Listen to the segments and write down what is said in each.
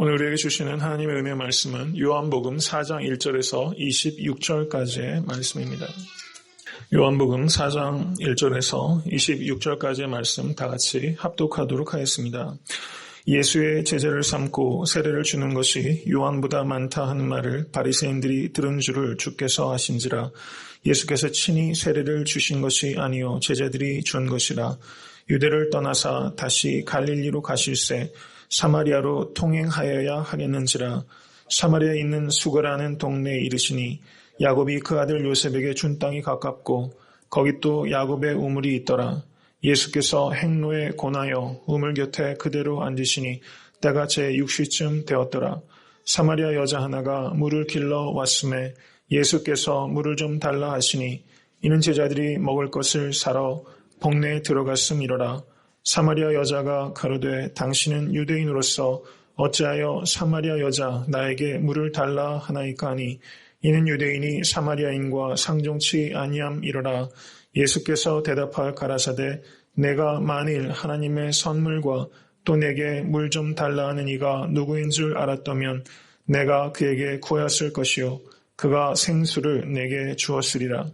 오늘 우리에게 주시는 하나님의 은혜의 말씀은 요한복음 4장 1절에서 26절까지의 말씀입니다. 요한복음 4장 1절에서 26절까지의 말씀 다 같이 합독하도록 하겠습니다. 예수의 제자를 삼고 세례를 주는 것이 요한보다 많다 하는 말을 바리새인들이 들은 줄을 주께서 아신지라. 예수께서 친히 세례를 주신 것이 아니요 제자들이 준 것이라. 유대를 떠나사 다시 갈릴리로 가실새 사마리아로 통행하여야 하려는지라. 사마리아에 있는 수거라는 동네에 이르시니 야곱이 그 아들 요셉에게 준 땅이 가깝고 거기 또 야곱의 우물이 있더라. 예수께서 행로에 권하여 우물 곁에 그대로 앉으시니 때가 제6시쯤 되었더라. 사마리아 여자 하나가 물을 길러 왔음에 예수께서 물을 좀 달라 하시니 이는 제자들이 먹을 것을 사러 복내에 들어갔음이로라. 사마리아 여자가 가로되 당신은 유대인으로서 어찌하여 사마리아 여자 나에게 물을 달라 하나이까 하니 이는 유대인이 사마리아인과 상종치 아니함이로라. 예수께서 대답하여 가라사대 내가 만일 하나님의 선물과 또 내게 물 좀 달라 하는 이가 누구인 줄 알았다면 내가 그에게 구하였을 것이요 그가 생수를 내게 주었으리라.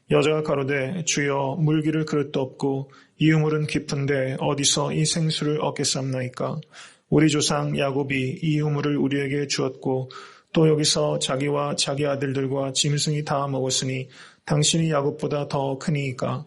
여자가 가로되 주여 물기를 그릇도 없고 이 우물은 깊은데 어디서 이 생수를 얻겠사옵나이까. 우리 조상 야곱이 이 우물을 우리에게 주었고 또 여기서 자기와 자기 아들들과 짐승이 다 먹었으니 당신이 야곱보다 더 크니이까.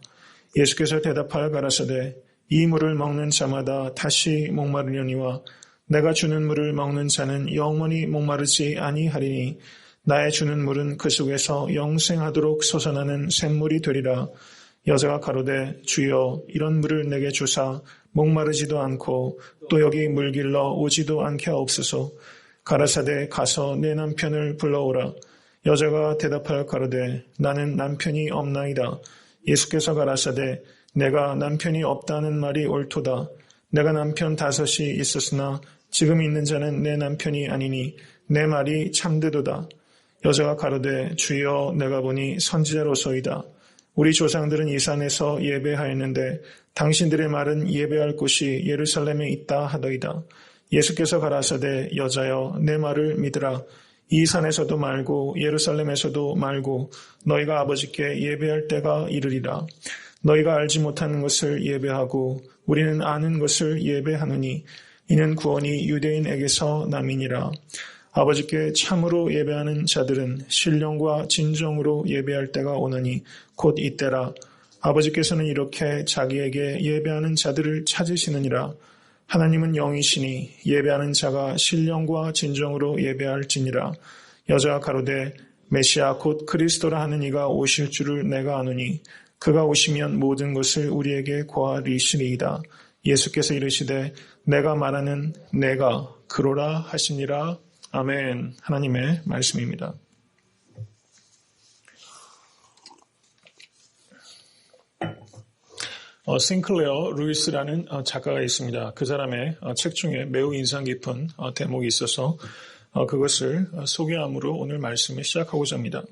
예수께서 대답하여 가라사대 이 물을 먹는 자마다 다시 목마르려니와 내가 주는 물을 먹는 자는 영원히 목마르지 아니하리니 나의 주는 물은 그 속에서 영생하도록 솟아나는 샘물이 되리라. 여자가 가로되 주여 이런 물을 내게 주사 목마르지도 않고 또 여기 물 길러 오지도 않게 하옵소서. 가라사대 가서 내 남편을 불러오라. 여자가 대답하여 가로되 나는 남편이 없나이다. 예수께서 가라사대 내가 남편이 없다는 말이 옳도다. 내가 남편 5이 있었으나 지금 있는 자는 내 남편이 아니니 내 말이 참되도다. 여자가 가로되 주여 내가 보니 선지자로소이다. 우리 조상들은 이 산에서 예배하였는데 당신들의 말은 예배할 곳이 예루살렘에 있다 하더이다. 예수께서 가라사대 여자여 내 말을 믿으라. 이 산에서도 말고 예루살렘에서도 말고 너희가 아버지께 예배할 때가 이르리라. 너희가 알지 못하는 것을 예배하고 우리는 아는 것을 예배하노니 이는 구원이 유대인에게서 남이니라. 아버지께 참으로 예배하는 자들은 신령과 진정으로 예배할 때가 오나니 곧 이때라. 아버지께서는 이렇게 자기에게 예배하는 자들을 찾으시느니라. 하나님은 영이시니 예배하는 자가 신령과 진정으로 예배할지니라. 여자가 가로되 메시아 곧 그리스도라 하는 이가 오실 줄을 내가 아노니 그가 오시면 모든 것을 우리에게 고하리시리이다. 예수께서 이르시되 내가 말하는 내가 그로라 하시니라. 아멘. 하나님의 말씀입니다. 싱클레어 루이스라는 작가가 있습니다. 그 사람의 책 중에 매우 인상 깊은 대목이 있어서 그것을 소개함으로 오늘 말씀을 시작하고자 합니다.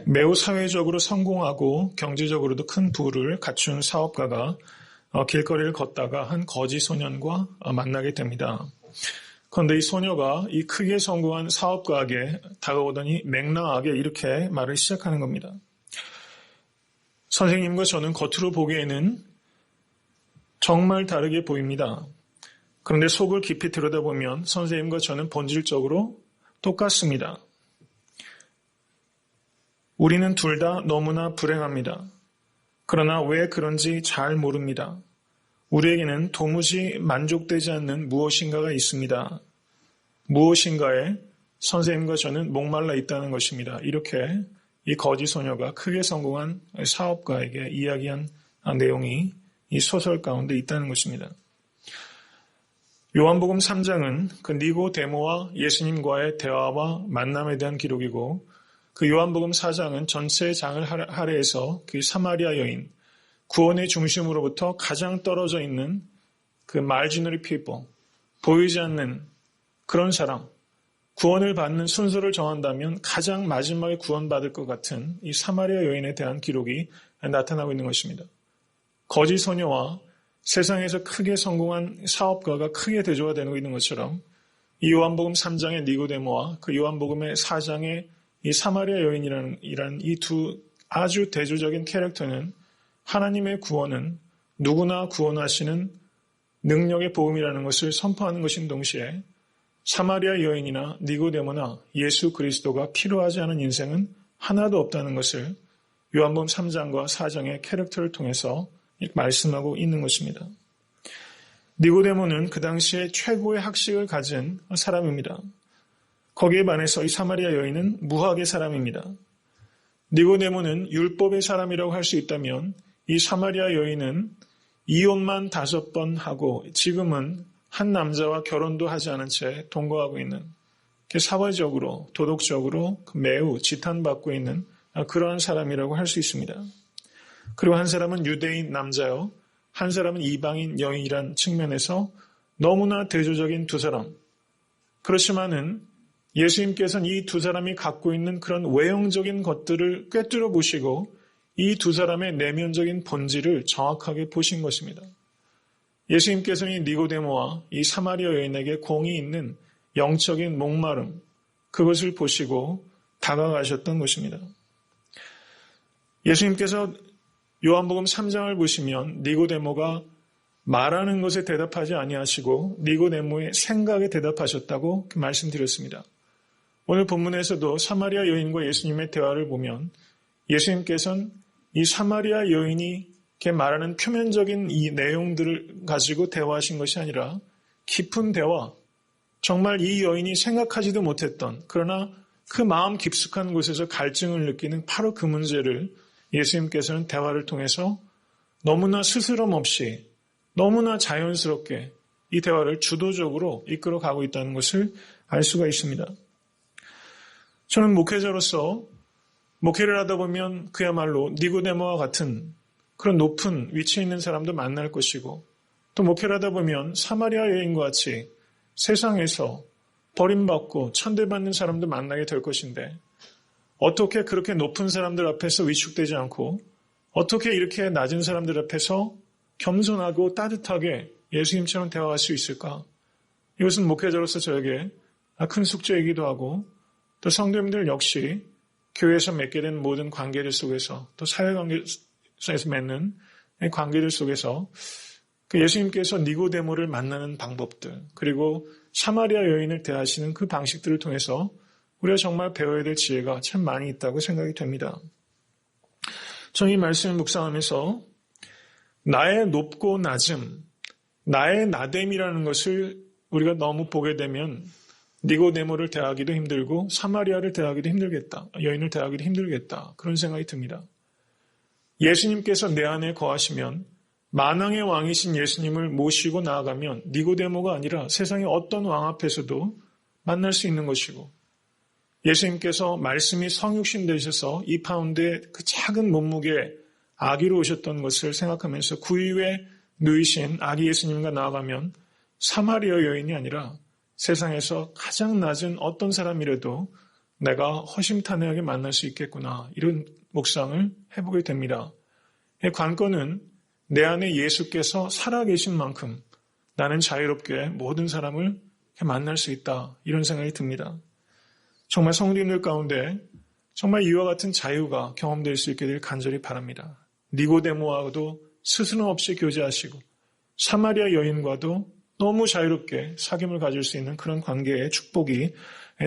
매우 사회적으로 성공하고 경제적으로도 큰 부를 갖춘 사업가가 길거리를 걷다가 한 거지 소년과 만나게 됩니다. 그런데 이 소녀가 이 크게 성공한 사업가에게 다가오더니 맹랑하게 이렇게 말을 시작하는 겁니다. 선생님과 저는 겉으로 보기에는 정말 다르게 보입니다. 그런데 속을 깊이 들여다보면 선생님과 저는 본질적으로 똑같습니다. 우리는 둘 다 너무나 불행합니다. 그러나 왜 그런지 잘 모릅니다. 우리에게는 도무지 만족되지 않는 무엇인가가 있습니다. 무엇인가에 선생님과 저는 목말라 있다는 것입니다. 이렇게 이 거지 소녀가 크게 성공한 사업가에게 이야기한 내용이 이 소설 가운데 있다는 것입니다. 요한복음 3장은 그 니고데모와 예수님과의 대화와 만남에 대한 기록이고 그 요한복음 4장은 전체 장을 할애해서 그 사마리아 여인, 구원의 중심으로부터 가장 떨어져 있는 그 marginal people, 보이지 않는 그런 사람, 구원을 받는 순서를 정한다면 가장 마지막에 구원받을 것 같은 이 사마리아 여인에 대한 기록이 나타나고 있는 것입니다. 거지 소녀와 세상에서 크게 성공한 사업가가 크게 대조가 되고 있는 것처럼 이 요한복음 3장의 니고데모와 그 요한복음의 4장의 이 사마리아 여인이라는 이 두 아주 대조적인 캐릭터는 하나님의 구원은 누구나 구원하시는 능력의 복음이라는 것을 선포하는 것인 동시에 사마리아 여인이나 니고데모나 예수 그리스도가 필요하지 않은 인생은 하나도 없다는 것을 요한복음 3장과 4장의 캐릭터를 통해서 말씀하고 있는 것입니다. 니고데모는 그 당시에 최고의 학식을 가진 사람입니다. 거기에 반해서 이 사마리아 여인은 무학의 사람입니다. 니고데모는 율법의 사람이라고 할 수 있다면 이 사마리아 여인은 이혼만 5번 하고 지금은 한 남자와 결혼도 하지 않은 채 동거하고 있는 사회적으로 도덕적으로 매우 지탄받고 있는 그러한 사람이라고 할 수 있습니다. 그리고 한 사람은 유대인 남자요, 한 사람은 이방인 여인이란 측면에서 너무나 대조적인 두 사람. 그렇지만은 예수님께서는 이 두 사람이 갖고 있는 그런 외형적인 것들을 꿰뚫어 보시고 이 두 사람의 내면적인 본질을 정확하게 보신 것입니다. 예수님께서는 이 니고데모와 이 사마리아 여인에게 공이 있는 영적인 목마름, 그것을 보시고 다가가셨던 것입니다. 예수님께서 요한복음 3장을 보시면 니고데모가 말하는 것에 대답하지 아니하시고 니고데모의 생각에 대답하셨다고 말씀드렸습니다. 오늘 본문에서도 사마리아 여인과 예수님의 대화를 보면 예수님께서는 이 사마리아 여인이 이렇게 말하는 표면적인 이 내용들을 가지고 대화하신 것이 아니라 깊은 대화, 정말 이 여인이 생각하지도 못했던 그러나 그 마음 깊숙한 곳에서 갈증을 느끼는 바로 그 문제를 예수님께서는 대화를 통해서 너무나 스스럼 없이 너무나 자연스럽게 이 대화를 주도적으로 이끌어가고 있다는 것을 알 수가 있습니다. 저는 목회자로서 목회를 하다 보면 그야말로 니고데모와 같은 그런 높은 위치에 있는 사람도 만날 것이고 또 목회를 하다 보면 사마리아 여인과 같이 세상에서 버림받고 천대받는 사람도 만나게 될 것인데 어떻게 그렇게 높은 사람들 앞에서 위축되지 않고 어떻게 이렇게 낮은 사람들 앞에서 겸손하고 따뜻하게 예수님처럼 대화할 수 있을까? 이것은 목회자로서 저에게 큰 숙제이기도 하고 또 성도님들 역시 교회에서 맺게 된 모든 관계들 속에서 또 사회관계에서 맺는 관계들 속에서 그 예수님께서 니고데모를 만나는 방법들 그리고 사마리아 여인을 대하시는 그 방식들을 통해서 우리가 정말 배워야 될 지혜가 참 많이 있다고 생각이 됩니다. 저는 이 말씀을 묵상하면서 나의 높고 낮음, 나의 나됨이라는 것을 우리가 너무 보게 되면 니고데모를 대하기도 힘들고 사마리아를 대하기도 힘들겠다. 여인을 대하기도 힘들겠다. 그런 생각이 듭니다. 예수님께서 내 안에 거하시면 만왕의 왕이신 예수님을 모시고 나아가면 니고데모가 아니라 세상의 어떤 왕 앞에서도 만날 수 있는 것이고 예수님께서 말씀이 성육신 되셔서 이 파운드의 그 작은 몸무게 아기로 오셨던 것을 생각하면서 구유에 누이신 아기 예수님과 나아가면 사마리아 여인이 아니라 세상에서 가장 낮은 어떤 사람이라도 내가 허심탄회하게 만날 수 있겠구나 이런 묵상을 해보게 됩니다. 관건은 내 안에 예수께서 살아계신 만큼 나는 자유롭게 모든 사람을 만날 수 있다 이런 생각이 듭니다. 정말 성도님들 가운데 정말 이와 같은 자유가 경험될 수 있게 될 간절히 바랍니다. 니고데모와도 스스럼 없이 교제하시고 사마리아 여인과도 너무 자유롭게 사귐을 가질 수 있는 그런 관계의 축복이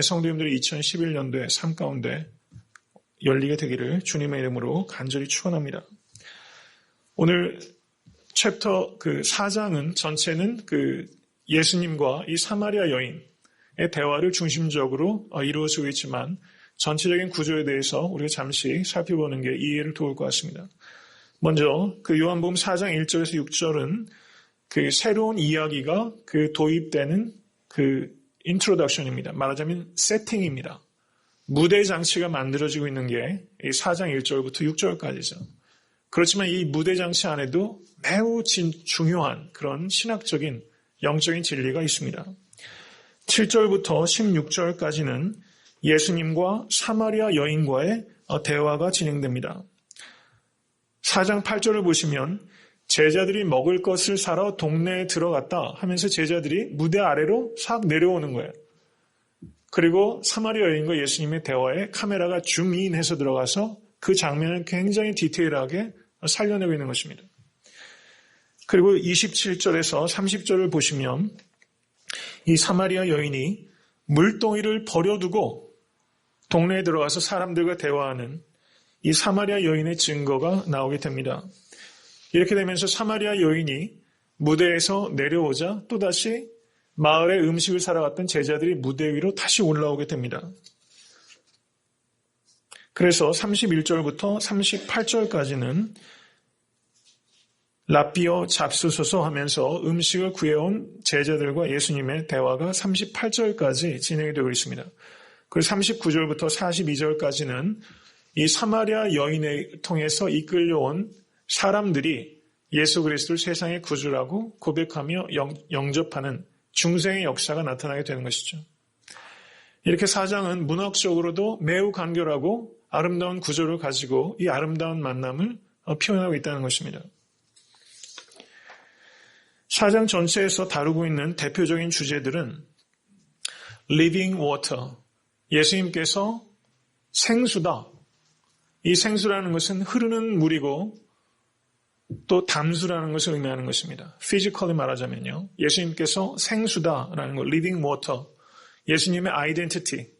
성도님들의 2011년도의 삶 가운데 열리게 되기를 주님의 이름으로 간절히 축원합니다. 오늘 챕터 그 4장은 전체는 그 예수님과 이 사마리아 여인의 대화를 중심적으로 이루어지고 있지만 전체적인 구조에 대해서 우리가 잠시 살펴보는 게 이해를 도울 것 같습니다. 먼저 그 요한복음 4장 1절에서 6절은 그 새로운 이야기가 그 도입되는 그 인트로덕션입니다. 말하자면 세팅입니다. 무대 장치가 만들어지고 있는 게 이 4장 1절부터 6절까지죠. 그렇지만 이 무대 장치 안에도 매우 중요한 그런 신학적인 영적인 진리가 있습니다. 7절부터 16절까지는 예수님과 사마리아 여인과의 대화가 진행됩니다. 4장 8절을 보시면 제자들이 먹을 것을 사러 동네에 들어갔다 하면서 제자들이 무대 아래로 싹 내려오는 거예요. 그리고 사마리아 여인과 예수님의 대화에 카메라가 줌인해서 들어가서 그 장면을 굉장히 디테일하게 살려내고 있는 것입니다. 그리고 27절에서 30절을 보시면 이 사마리아 여인이 물동이를 버려두고 동네에 들어가서 사람들과 대화하는 이 사마리아 여인의 증거가 나오게 됩니다. 이렇게 되면서 사마리아 여인이 무대에서 내려오자 또다시 마을에 음식을 사러 갔던 제자들이 무대 위로 다시 올라오게 됩니다. 그래서 31절부터 38절까지는 랍비어 잡수소서 하면서 음식을 구해온 제자들과 예수님의 대화가 38절까지 진행이 되고 있습니다. 그리고 39절부터 42절까지는 이 사마리아 여인을 통해서 이끌려온 사람들이 예수 그리스도를 세상의 구주라고 고백하며 영접하는 중생의 역사가 나타나게 되는 것이죠. 이렇게 4장은 문학적으로도 매우 간결하고 아름다운 구조를 가지고 이 아름다운 만남을 표현하고 있다는 것입니다. 4장 전체에서 다루고 있는 대표적인 주제들은 living water, 예수님께서 생수다. 이 생수라는 것은 흐르는 물이고 또 담수라는 것을 의미하는 것입니다. 피지컬리 말하자면요. 예수님께서 생수다라는 것, living water, 예수님의 아이덴티티,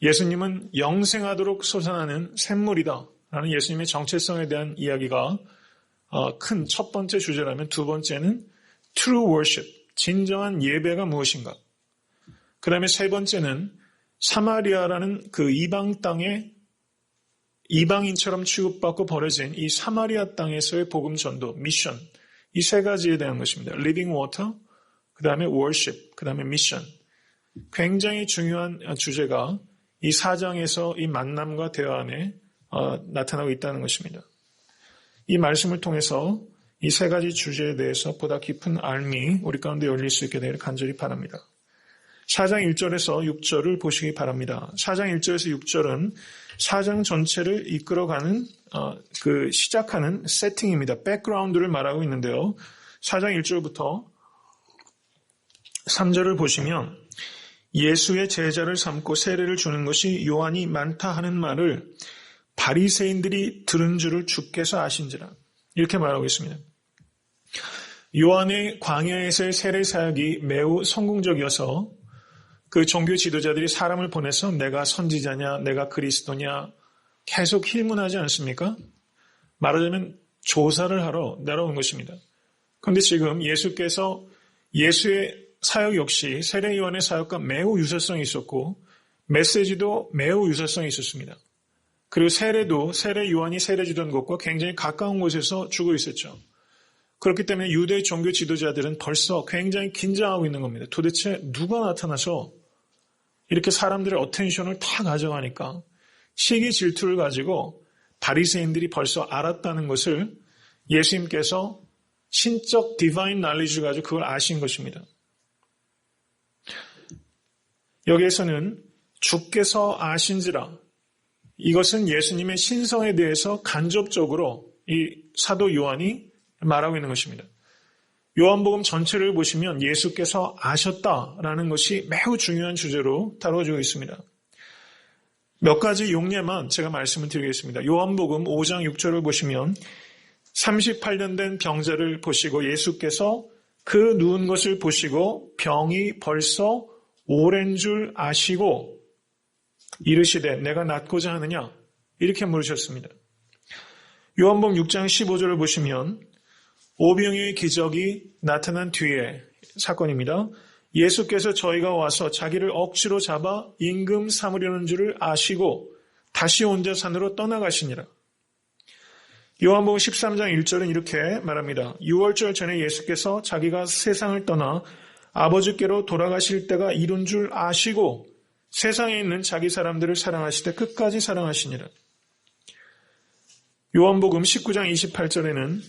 예수님은 영생하도록 솟아나는 샘물이다 라는 예수님의 정체성에 대한 이야기가 큰 첫 번째 주제라면 두 번째는 true worship, 진정한 예배가 무엇인가. 그 다음에 세 번째는 사마리아라는 그 이방 땅에 이방인처럼 취급받고 버려진 이 사마리아 땅에서의 복음 전도, 미션, 이 세 가지에 대한 것입니다. living water, 그 다음에 worship, 그 다음에 미션. 굉장히 중요한 주제가 이 4장에서 이 만남과 대화 안에 나타나고 있다는 것입니다. 이 말씀을 통해서 이 세 가지 주제에 대해서 보다 깊은 알미 우리 가운데 열릴 수 있게 되기를 간절히 바랍니다. 4장 1절에서 6절을 보시기 바랍니다. 4장 1절에서 6절은 4장 전체를 이끌어가는 시작하는 세팅입니다. 백그라운드를 말하고 있는데요. 4장 1절부터 3절을 보시면 예수의 제자를 삼고 세례를 주는 것이 요한이 많다 하는 말을 바리새인들이 들은 줄을 주께서 아신지라 이렇게 말하고 있습니다. 요한의 광야에서의 세례 사역이 매우 성공적이어서 그 종교 지도자들이 사람을 보내서 내가 선지자냐 내가 그리스도냐 계속 힐문하지 않습니까? 말하자면 조사를 하러 날아온 것입니다. 그런데 지금 예수께서 예수의 사역 역시 세례 요한의 사역과 매우 유사성이 있었고 메시지도 매우 유사성이 있었습니다. 그리고 세례도 세례 요한이 세례 주던 곳과 굉장히 가까운 곳에서 주고 있었죠. 그렇기 때문에 유대 종교 지도자들은 벌써 굉장히 긴장하고 있는 겁니다. 도대체 누가 나타나서 이렇게 사람들의 어텐션을 다 가져가니까 시기 질투를 가지고 바리새인들이 벌써 알았다는 것을 예수님께서 신적 디바인 날리지를 가지고 그걸 아신 것입니다. 여기에서는 주께서 아신지라 이것은 예수님의 신성에 대해서 간접적으로 이 사도 요한이 말하고 있는 것입니다. 요한복음 전체를 보시면 예수께서 아셨다라는 것이 매우 중요한 주제로 다뤄지고 있습니다. 몇 가지 용례만 제가 말씀을 드리겠습니다. 요한복음 5장 6절을 보시면 38년 된 병자를 보시고 예수께서 그 누운 것을 보시고 병이 벌써 오랜 줄 아시고 이르시되 내가 낫고자 하느냐 이렇게 물으셨습니다. 요한복음 6장 15절을 보시면 오병이의 기적이 나타난 뒤에 사건입니다. 예수께서 저희가 와서 자기를 억지로 잡아 임금 삼으려는 줄을 아시고 다시 혼자 산으로 떠나가시니라. 요한복음 13장 1절은 이렇게 말합니다. 6월절 전에 예수께서 자기가 세상을 떠나 아버지께로 돌아가실 때가 이룬 줄 아시고 세상에 있는 자기 사람들을 사랑하시되 끝까지 사랑하시니라. 요한복음 19장 28절에는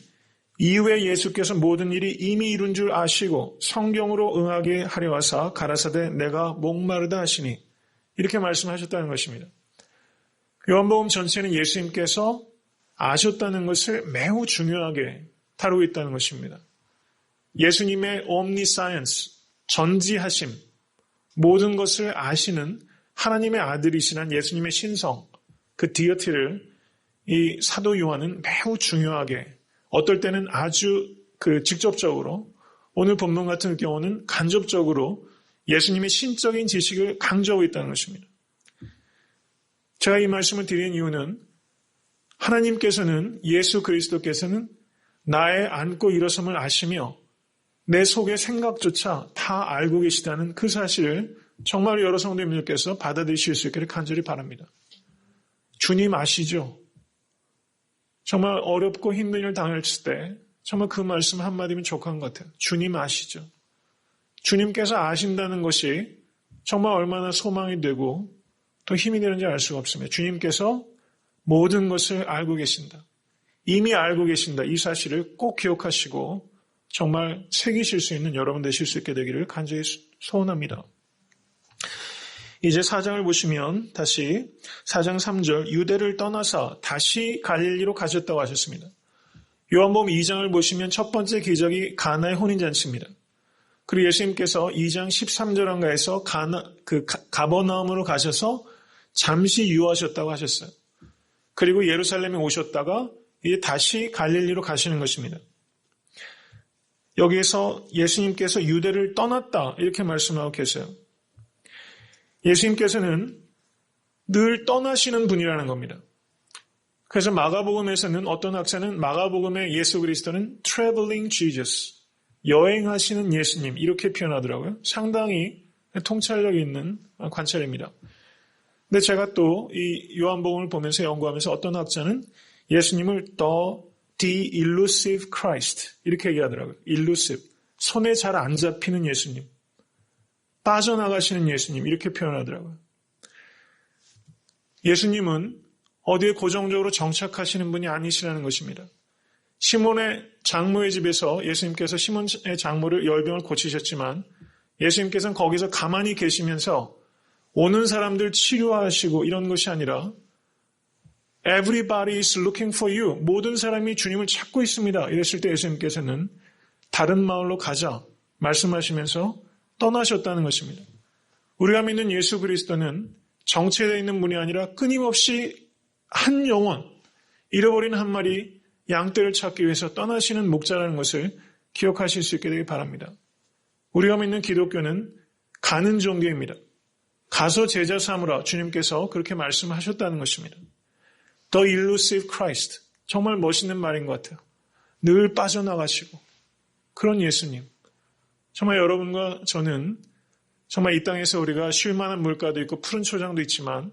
이후에 예수께서 모든 일이 이미 이룬 줄 아시고 성경으로 응하게 하려 하사 가라사대 내가 목마르다 하시니 이렇게 말씀하셨다는 것입니다. 요한복음 전체는 예수님께서 아셨다는 것을 매우 중요하게 다루고 있다는 것입니다. 예수님의 omniscience, 전지하심, 모든 것을 아시는 하나님의 아들이시는 예수님의 신성, 그 디어티를 이 사도 요한은 매우 중요하게, 어떨 때는 아주 직접적으로, 오늘 본문 같은 경우는 간접적으로 예수님의 신적인 지식을 강조하고 있다는 것입니다. 제가 이 말씀을 드리는 이유는 하나님께서는, 예수 그리스도께서는 나의 앉고 일어섬을 아시며 내 속의 생각조차 다 알고 계시다는 그 사실을 정말 여러 성도님들께서 받아들이실 수 있기를 간절히 바랍니다. 주님 아시죠? 정말 어렵고 힘든 일을 당했을 때 정말 그 말씀 한마디면 족한 것 같아요. 주님 아시죠? 주님께서 아신다는 것이 정말 얼마나 소망이 되고 또 힘이 되는지 알 수가 없습니다. 주님께서 모든 것을 알고 계신다. 이미 알고 계신다. 이 사실을 꼭 기억하시고 정말 새기실 수 있는 여러분 되실 수 있게 되기를 간절히 소원합니다. 이제 4장을 보시면 다시 4장 3절, 유대를 떠나서 다시 갈릴리로 가셨다고 하셨습니다. 요한복음 2장을 보시면 첫 번째 기적이 가나의 혼인잔치입니다. 그리고 예수님께서 2장 13절인가에서 가버나움으로 가셔서 잠시 유하셨다고 하셨어요. 그리고 예루살렘에 오셨다가 이제 다시 갈릴리로 가시는 것입니다. 여기에서 예수님께서 유대를 떠났다 이렇게 말씀하고 계세요. 예수님께서는 늘 떠나시는 분이라는 겁니다. 그래서 마가복음에서는 어떤 학자는 마가복음의 예수 그리스도는 traveling Jesus, 여행하시는 예수님 이렇게 표현하더라고요. 상당히 통찰력 있는 관찰입니다. 근데 제가 또 이 요한복음을 보면서 연구하면서 어떤 학자는 예수님을 the elusive Christ 이렇게 얘기하더라고요. elusive, 손에 잘 안 잡히는 예수님, 빠져나가시는 예수님 이렇게 표현하더라고요. 예수님은 어디에 고정적으로 정착하시는 분이 아니시라는 것입니다. 시몬의 장모의 집에서 예수님께서 시몬의 장모를 열병을 고치셨지만 예수님께서는 거기서 가만히 계시면서 오는 사람들 치료하시고 이런 것이 아니라 Everybody is looking for you. 모든 사람이 주님을 찾고 있습니다. 이랬을 때 예수님께서는 다른 마을로 가자 말씀하시면서 떠나셨다는 것입니다. 우리가 믿는 예수 그리스도는 정체되어 있는 분이 아니라 끊임없이 한 영혼, 잃어버린 한 마리 양떼를 찾기 위해서 떠나시는 목자라는 것을 기억하실 수 있게 되기 바랍니다. 우리가 믿는 기독교는 가는 종교입니다. 가서 제자 삼으라 주님께서 그렇게 말씀하셨다는 것입니다. The elusive Christ. 정말 멋있는 말인 것 같아요. 늘 빠져나가시고 그런 예수님. 정말 여러분과 저는 정말 이 땅에서 우리가 쉴 만한 물가도 있고 푸른 초장도 있지만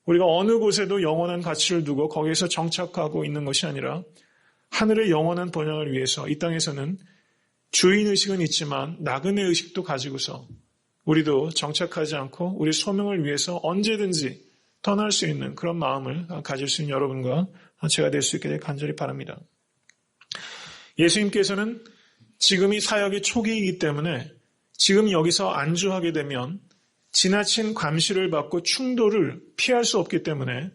우리가 어느 곳에도 영원한 가치를 두고 거기에서 정착하고 있는 것이 아니라 하늘의 영원한 번영을 위해서 이 땅에서는 주인의식은 있지만 나그네 의식도 가지고서 우리도 정착하지 않고 우리 소명을 위해서 언제든지 떠날 수 있는 그런 마음을 가질 수 있는 여러분과 제가 될 수 있게 되길 간절히 바랍니다. 예수님께서는 지금이 사역의 초기이기 때문에 지금 여기서 안주하게 되면 지나친 감시를 받고 충돌을 피할 수 없기 때문에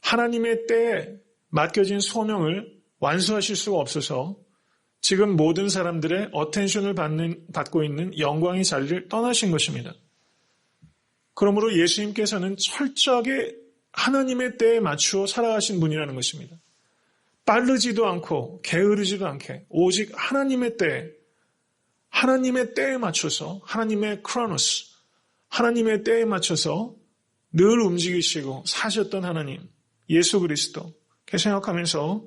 하나님의 때에 맡겨진 소명을 완수하실 수가 없어서 지금 모든 사람들의 어텐션을 받고 있는 영광의 자리를 떠나신 것입니다. 그러므로 예수님께서는 철저하게 하나님의 때에 맞추어 살아가신 분이라는 것입니다. 빠르지도 않고 게으르지도 않게 오직 하나님의 때에 맞춰서 하나님의 크로노스, 하나님의 때에 맞춰서 늘 움직이시고 사셨던 하나님, 예수 그리스도 이렇게 생각하면서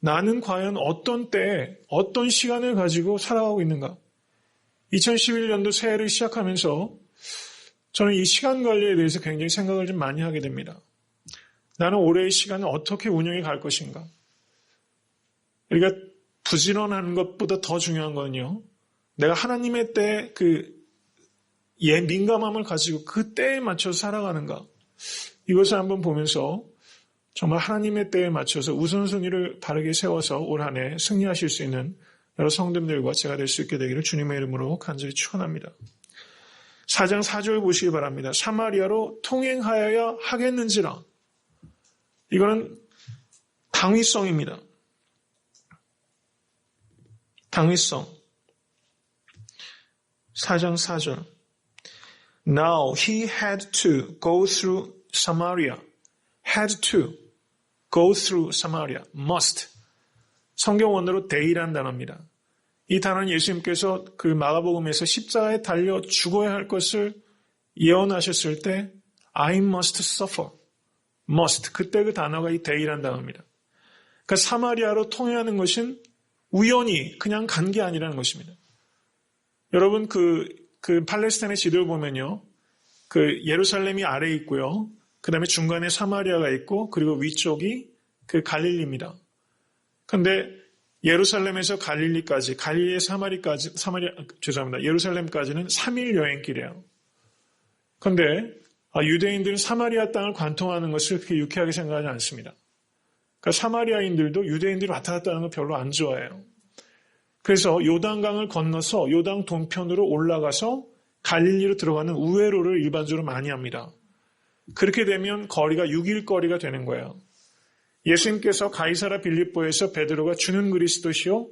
나는 과연 어떤 때에 어떤 시간을 가지고 살아가고 있는가? 2011년도 새해를 시작하면서 저는 이 시간 관리에 대해서 굉장히 생각을 좀 많이 하게 됩니다. 나는 올해의 시간을 어떻게 운영해 갈 것인가? 우리가 부지런한 것보다 더 중요한 건요. 내가 하나님의 때에 민감함을 가지고 그 때에 맞춰서 살아가는가? 이것을 한번 보면서 정말 하나님의 때에 맞춰서 우선순위를 바르게 세워서 올 한 해 승리하실 수 있는 여러 성도님들과 제가 될 수 있게 되기를 주님의 이름으로 간절히 축원합니다. 4장 4절 보시기 바랍니다. 사마리아로 통행하여야 하겠는지라. 이거는 당위성입니다. 당위성. 4장 4절. Now he had to go through Samaria. Had to go through Samaria. Must. 성경 원어로 day라는 단어입니다. 이 단어는 예수님께서 그 마가복음에서 십자가에 달려 죽어야 할 것을 예언하셨을 때 I must suffer. must. 그때 그 단어가 이 day라는 단어입니다. 그러니까 사마리아로 통행하는 것은 우연히 그냥 간 게 아니라는 것입니다. 여러분 그 팔레스타인의 지도를 보면요. 그 예루살렘이 아래에 있고요. 그 다음에 중간에 사마리아가 있고 그리고 위쪽이 그 갈릴리입니다. 그런데 예루살렘에서 갈릴리까지, 갈릴리의 예루살렘까지는 3일 여행길이에요. 그런데 유대인들은 사마리아 땅을 관통하는 것을 그렇게 유쾌하게 생각하지 않습니다. 그러니까 사마리아인들도 유대인들이 왔다 갔다 하는 거 별로 안 좋아해요. 그래서 요단강을 건너서 요단 동편으로 올라가서 갈릴리로 들어가는 우회로를 일반적으로 많이 합니다. 그렇게 되면 거리가 6일 거리가 되는 거예요. 예수님께서 가이사라 빌립보에서 베드로가 주는 그리스도시요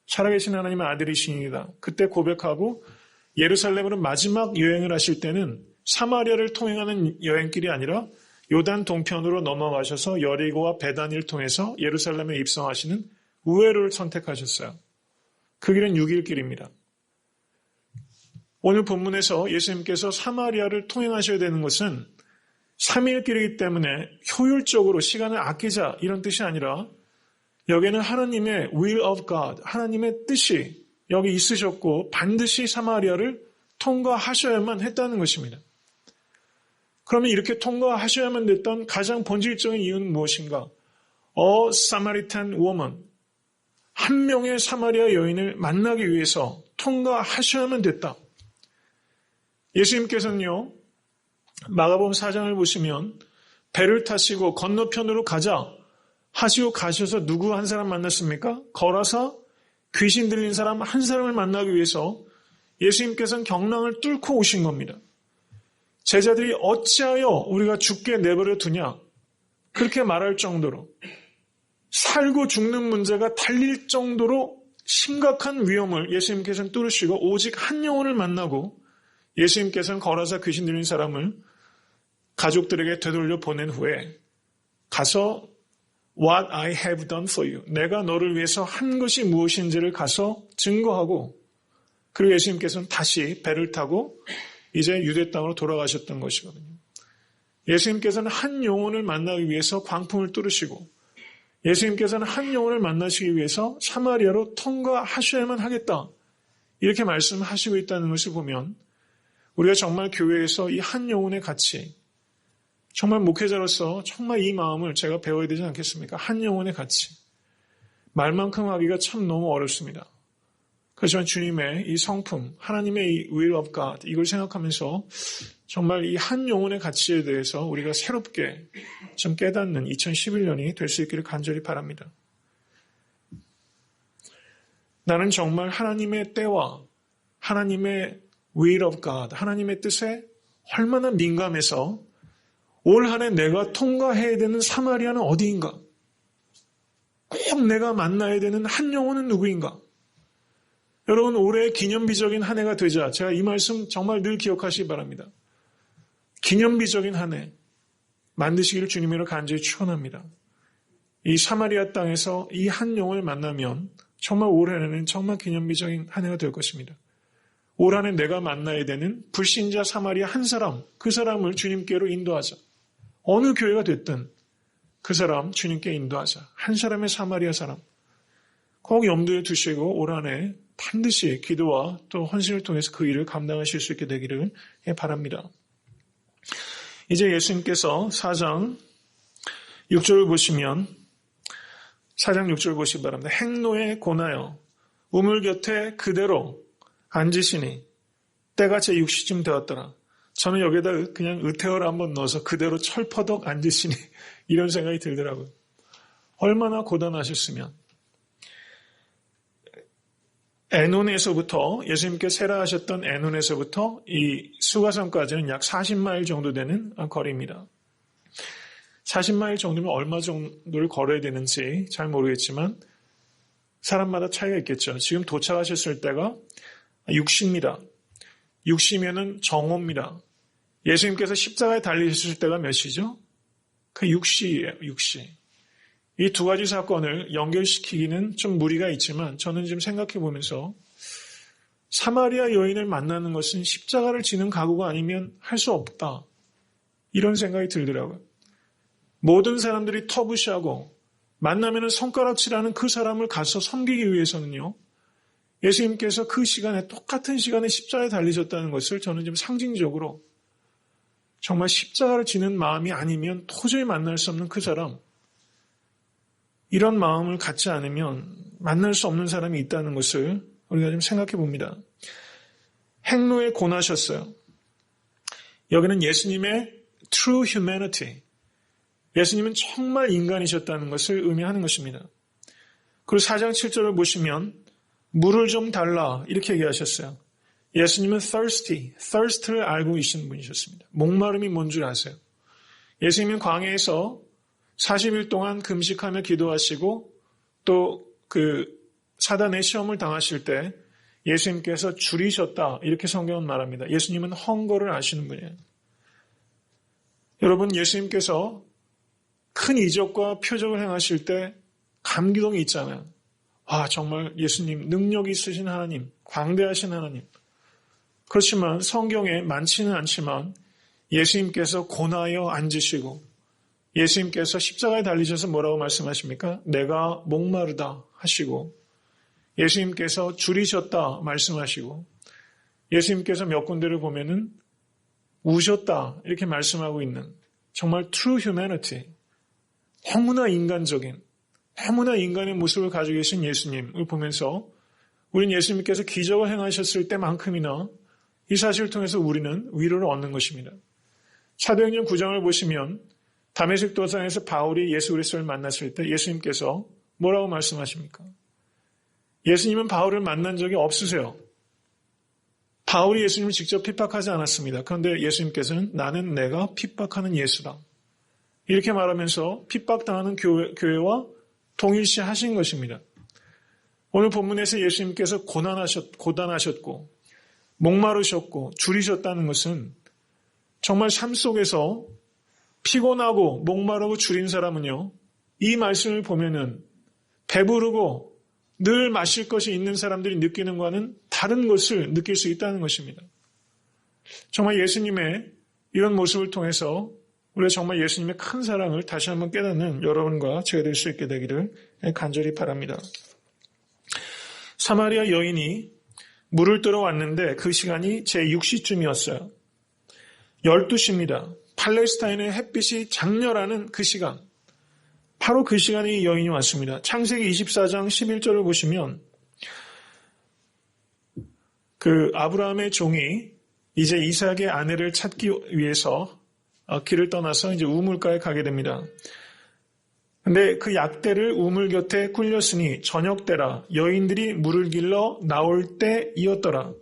살아계신 하나님의 아들이시니이다. 그때 고백하고 예루살렘으로 마지막 여행을 하실 때는 사마리아를 통행하는 여행길이 아니라 요단 동편으로 넘어가셔서 여리고와 베다니를 통해서 예루살렘에 입성하시는 우회로를 선택하셨어요. 그 길은 6일 길입니다. 오늘 본문에서 예수님께서 사마리아를 통행하셔야 되는 것은 3일 길이기 때문에 효율적으로 시간을 아끼자 이런 뜻이 아니라 여기에는 하나님의 will of God, 하나님의 뜻이 여기 있으셨고 반드시 사마리아를 통과하셔야만 했다는 것입니다. 그러면 이렇게 통과하셔야만 됐던 가장 본질적인 이유는 무엇인가? A Samaritan woman, 한 명의 사마리아 여인을 만나기 위해서 통과하셔야만 됐다. 예수님께서는요. 마가복음 4장을 보시면 배를 타시고 건너편으로 가자 하시고 가셔서 누구 한 사람 만났습니까? 걸어서 귀신 들린 사람 한 사람을 만나기 위해서 예수님께서는 경랑을 뚫고 오신 겁니다. 제자들이 어찌하여 우리가 죽게 내버려 두냐 그렇게 말할 정도로 살고 죽는 문제가 달릴 정도로 심각한 위험을 예수님께서는 뚫으시고 오직 한 영혼을 만나고 예수님께서는 걸어서 귀신 들린 사람을 가족들에게 되돌려 보낸 후에 가서 What I have done for you. 내가 너를 위해서 한 것이 무엇인지를 가서 증거하고 그리고 예수님께서는 다시 배를 타고 이제 유대 땅으로 돌아가셨던 것이거든요. 예수님께서는 한 영혼을 만나기 위해서 광풍을 뚫으시고 예수님께서는 한 영혼을 만나시기 위해서 사마리아로 통과하셔야만 하겠다. 이렇게 말씀하시고 있다는 것을 보면 우리가 정말 교회에서 이 한 영혼의 가치, 정말 목회자로서 정말 이 마음을 제가 배워야 되지 않겠습니까? 한 영혼의 가치. 말만큼 하기가 참 너무 어렵습니다. 그렇지만 주님의 이 성품, 하나님의 이 will of God, 이걸 생각하면서 정말 이 한 영혼의 가치에 대해서 우리가 새롭게 좀 깨닫는 2011년이 될 수 있기를 간절히 바랍니다. 나는 정말 하나님의 때와 하나님의 will of God, 하나님의 뜻에 얼마나 민감해서 올 한 해 내가 통과해야 되는 사마리아는 어디인가? 꼭 내가 만나야 되는 한 영혼은 누구인가? 여러분 올해 기념비적인 한 해가 되자 제가 이 말씀 정말 늘 기억하시기 바랍니다. 기념비적인 한 해 만드시기를 주님으로 간절히 축원합니다. 이 사마리아 땅에서 이 한 영혼을 만나면 정말 올해는 정말 기념비적인 한 해가 될 것입니다. 올 한 해 내가 만나야 되는 불신자 사마리아 한 사람, 그 사람을 주님께로 인도하자. 어느 교회가 됐든 그 사람 주님께 인도하자. 한 사람의 사마리아 사람. 꼭 염두에 두시고 올 한 해 반드시 기도와 또 헌신을 통해서 그 일을 감당하실 수 있게 되기를 바랍니다. 이제 예수님께서 4장 6절을 보시면 4장 6절 보시기 바랍니다. 행로에 고나여 우물 곁에 그대로 앉으시니 때가 제 6시쯤 되었더라. 저는 여기에다 그냥 의태어를 한번 넣어서 그대로 철퍼덕 앉으시니 이런 생각이 들더라고요. 얼마나 고단하셨으면. 에논에서부터 예수님께 세례하셨던 에논에서부터 이 수가성까지는 약 40마일 정도 되는 거리입니다. 40마일 정도면 얼마 정도를 걸어야 되는지 잘 모르겠지만 사람마다 차이가 있겠죠. 지금 도착하셨을 때가 6시입니다. 6시면은 정오입니다. 예수님께서 십자가에 달리셨을 때가 몇 시죠? 그 6시예요. 6시. 이 두 가지 사건을 연결시키기는 좀 무리가 있지만 저는 지금 생각해 보면서 사마리아 여인을 만나는 것은 십자가를 지는 각오가 아니면 할 수 없다. 이런 생각이 들더라고요. 모든 사람들이 터부시하고 만나면 손가락질하는 그 사람을 가서 섬기기 위해서는요. 예수님께서 그 시간에 똑같은 시간에 십자가에 달리셨다는 것을 저는 좀 상징적으로 정말 십자가를 지는 마음이 아니면 도저히 만날 수 없는 그 사람, 이런 마음을 갖지 않으면 만날 수 없는 사람이 있다는 것을 우리가 좀 생각해 봅니다. 행로에 고나셨어요. 여기는 예수님의 true humanity, 예수님은 정말 인간이셨다는 것을 의미하는 것입니다. 그리고 4장 7절을 보시면 물을 좀 달라 이렇게 얘기하셨어요. 예수님은 thirst를 알고 계신 분이셨습니다. 목마름이 뭔 줄 아세요? 예수님은 광야에서 40일 동안 금식하며 기도하시고 또 그 사단의 시험을 당하실 때 예수님께서 줄이셨다 이렇게 성경은 말합니다. 예수님은 헝거를 아시는 분이에요. 여러분, 예수님께서 큰 이적과 표적을 행하실 때 감기동이 있잖아요. 아, 정말 예수님 능력 있으신 하나님, 광대하신 하나님. 그렇지만 성경에 많지는 않지만 예수님께서 고나여 앉으시고 예수님께서 십자가에 달리셔서 뭐라고 말씀하십니까? 내가 목마르다 하시고 예수님께서 줄이셨다 말씀하시고 예수님께서 몇 군데를 보면은 우셨다 이렇게 말씀하고 있는 정말 true humanity, 너무나 인간적인, 너무나 인간의 모습을 가지고 계신 예수님을 보면서 우리는 예수님께서 기적을 행하셨을 때만큼이나 이 사실을 통해서 우리는 위로를 얻는 것입니다. 사도행전 9장을 보시면 다메섹 도상에서 바울이 예수 그리스도를 만났을 때 예수님께서 뭐라고 말씀하십니까? 예수님은 바울을 만난 적이 없으세요. 바울이 예수님을 직접 핍박하지 않았습니다. 그런데 예수님께서는 나는 내가 핍박하는 예수다. 이렇게 말하면서 핍박당하는 교회와 동일시하신 것입니다. 오늘 본문에서 예수님께서 고단하셨고 목마르셨고 줄이셨다는 것은 정말 삶 속에서 피곤하고 목마르고 줄인 사람은요, 이 말씀을 보면은 배부르고 늘 마실 것이 있는 사람들이 느끼는 것과는 다른 것을 느낄 수 있다는 것입니다. 정말 예수님의 이런 모습을 통해서 우리가 정말 예수님의 큰 사랑을 다시 한번 깨닫는 여러분과 제가 될 수 있게 되기를 간절히 바랍니다. 사마리아 여인이 물을 뜨러 왔는데 그 시간이 제6시쯤이었어요. 12시입니다. 팔레스타인의 햇빛이 장렬하는 그 시간, 바로 그 시간에 이 여인이 왔습니다. 창세기 24장 11절을 보시면 그 아브라함의 종이 이제 이삭의 아내를 찾기 위해서 길을 떠나서 이제 우물가에 가게 됩니다. 근데 그 약대를 우물 곁에 굴렸으니 저녁 때라 여인들이 물을 길러 나올 때이었더라.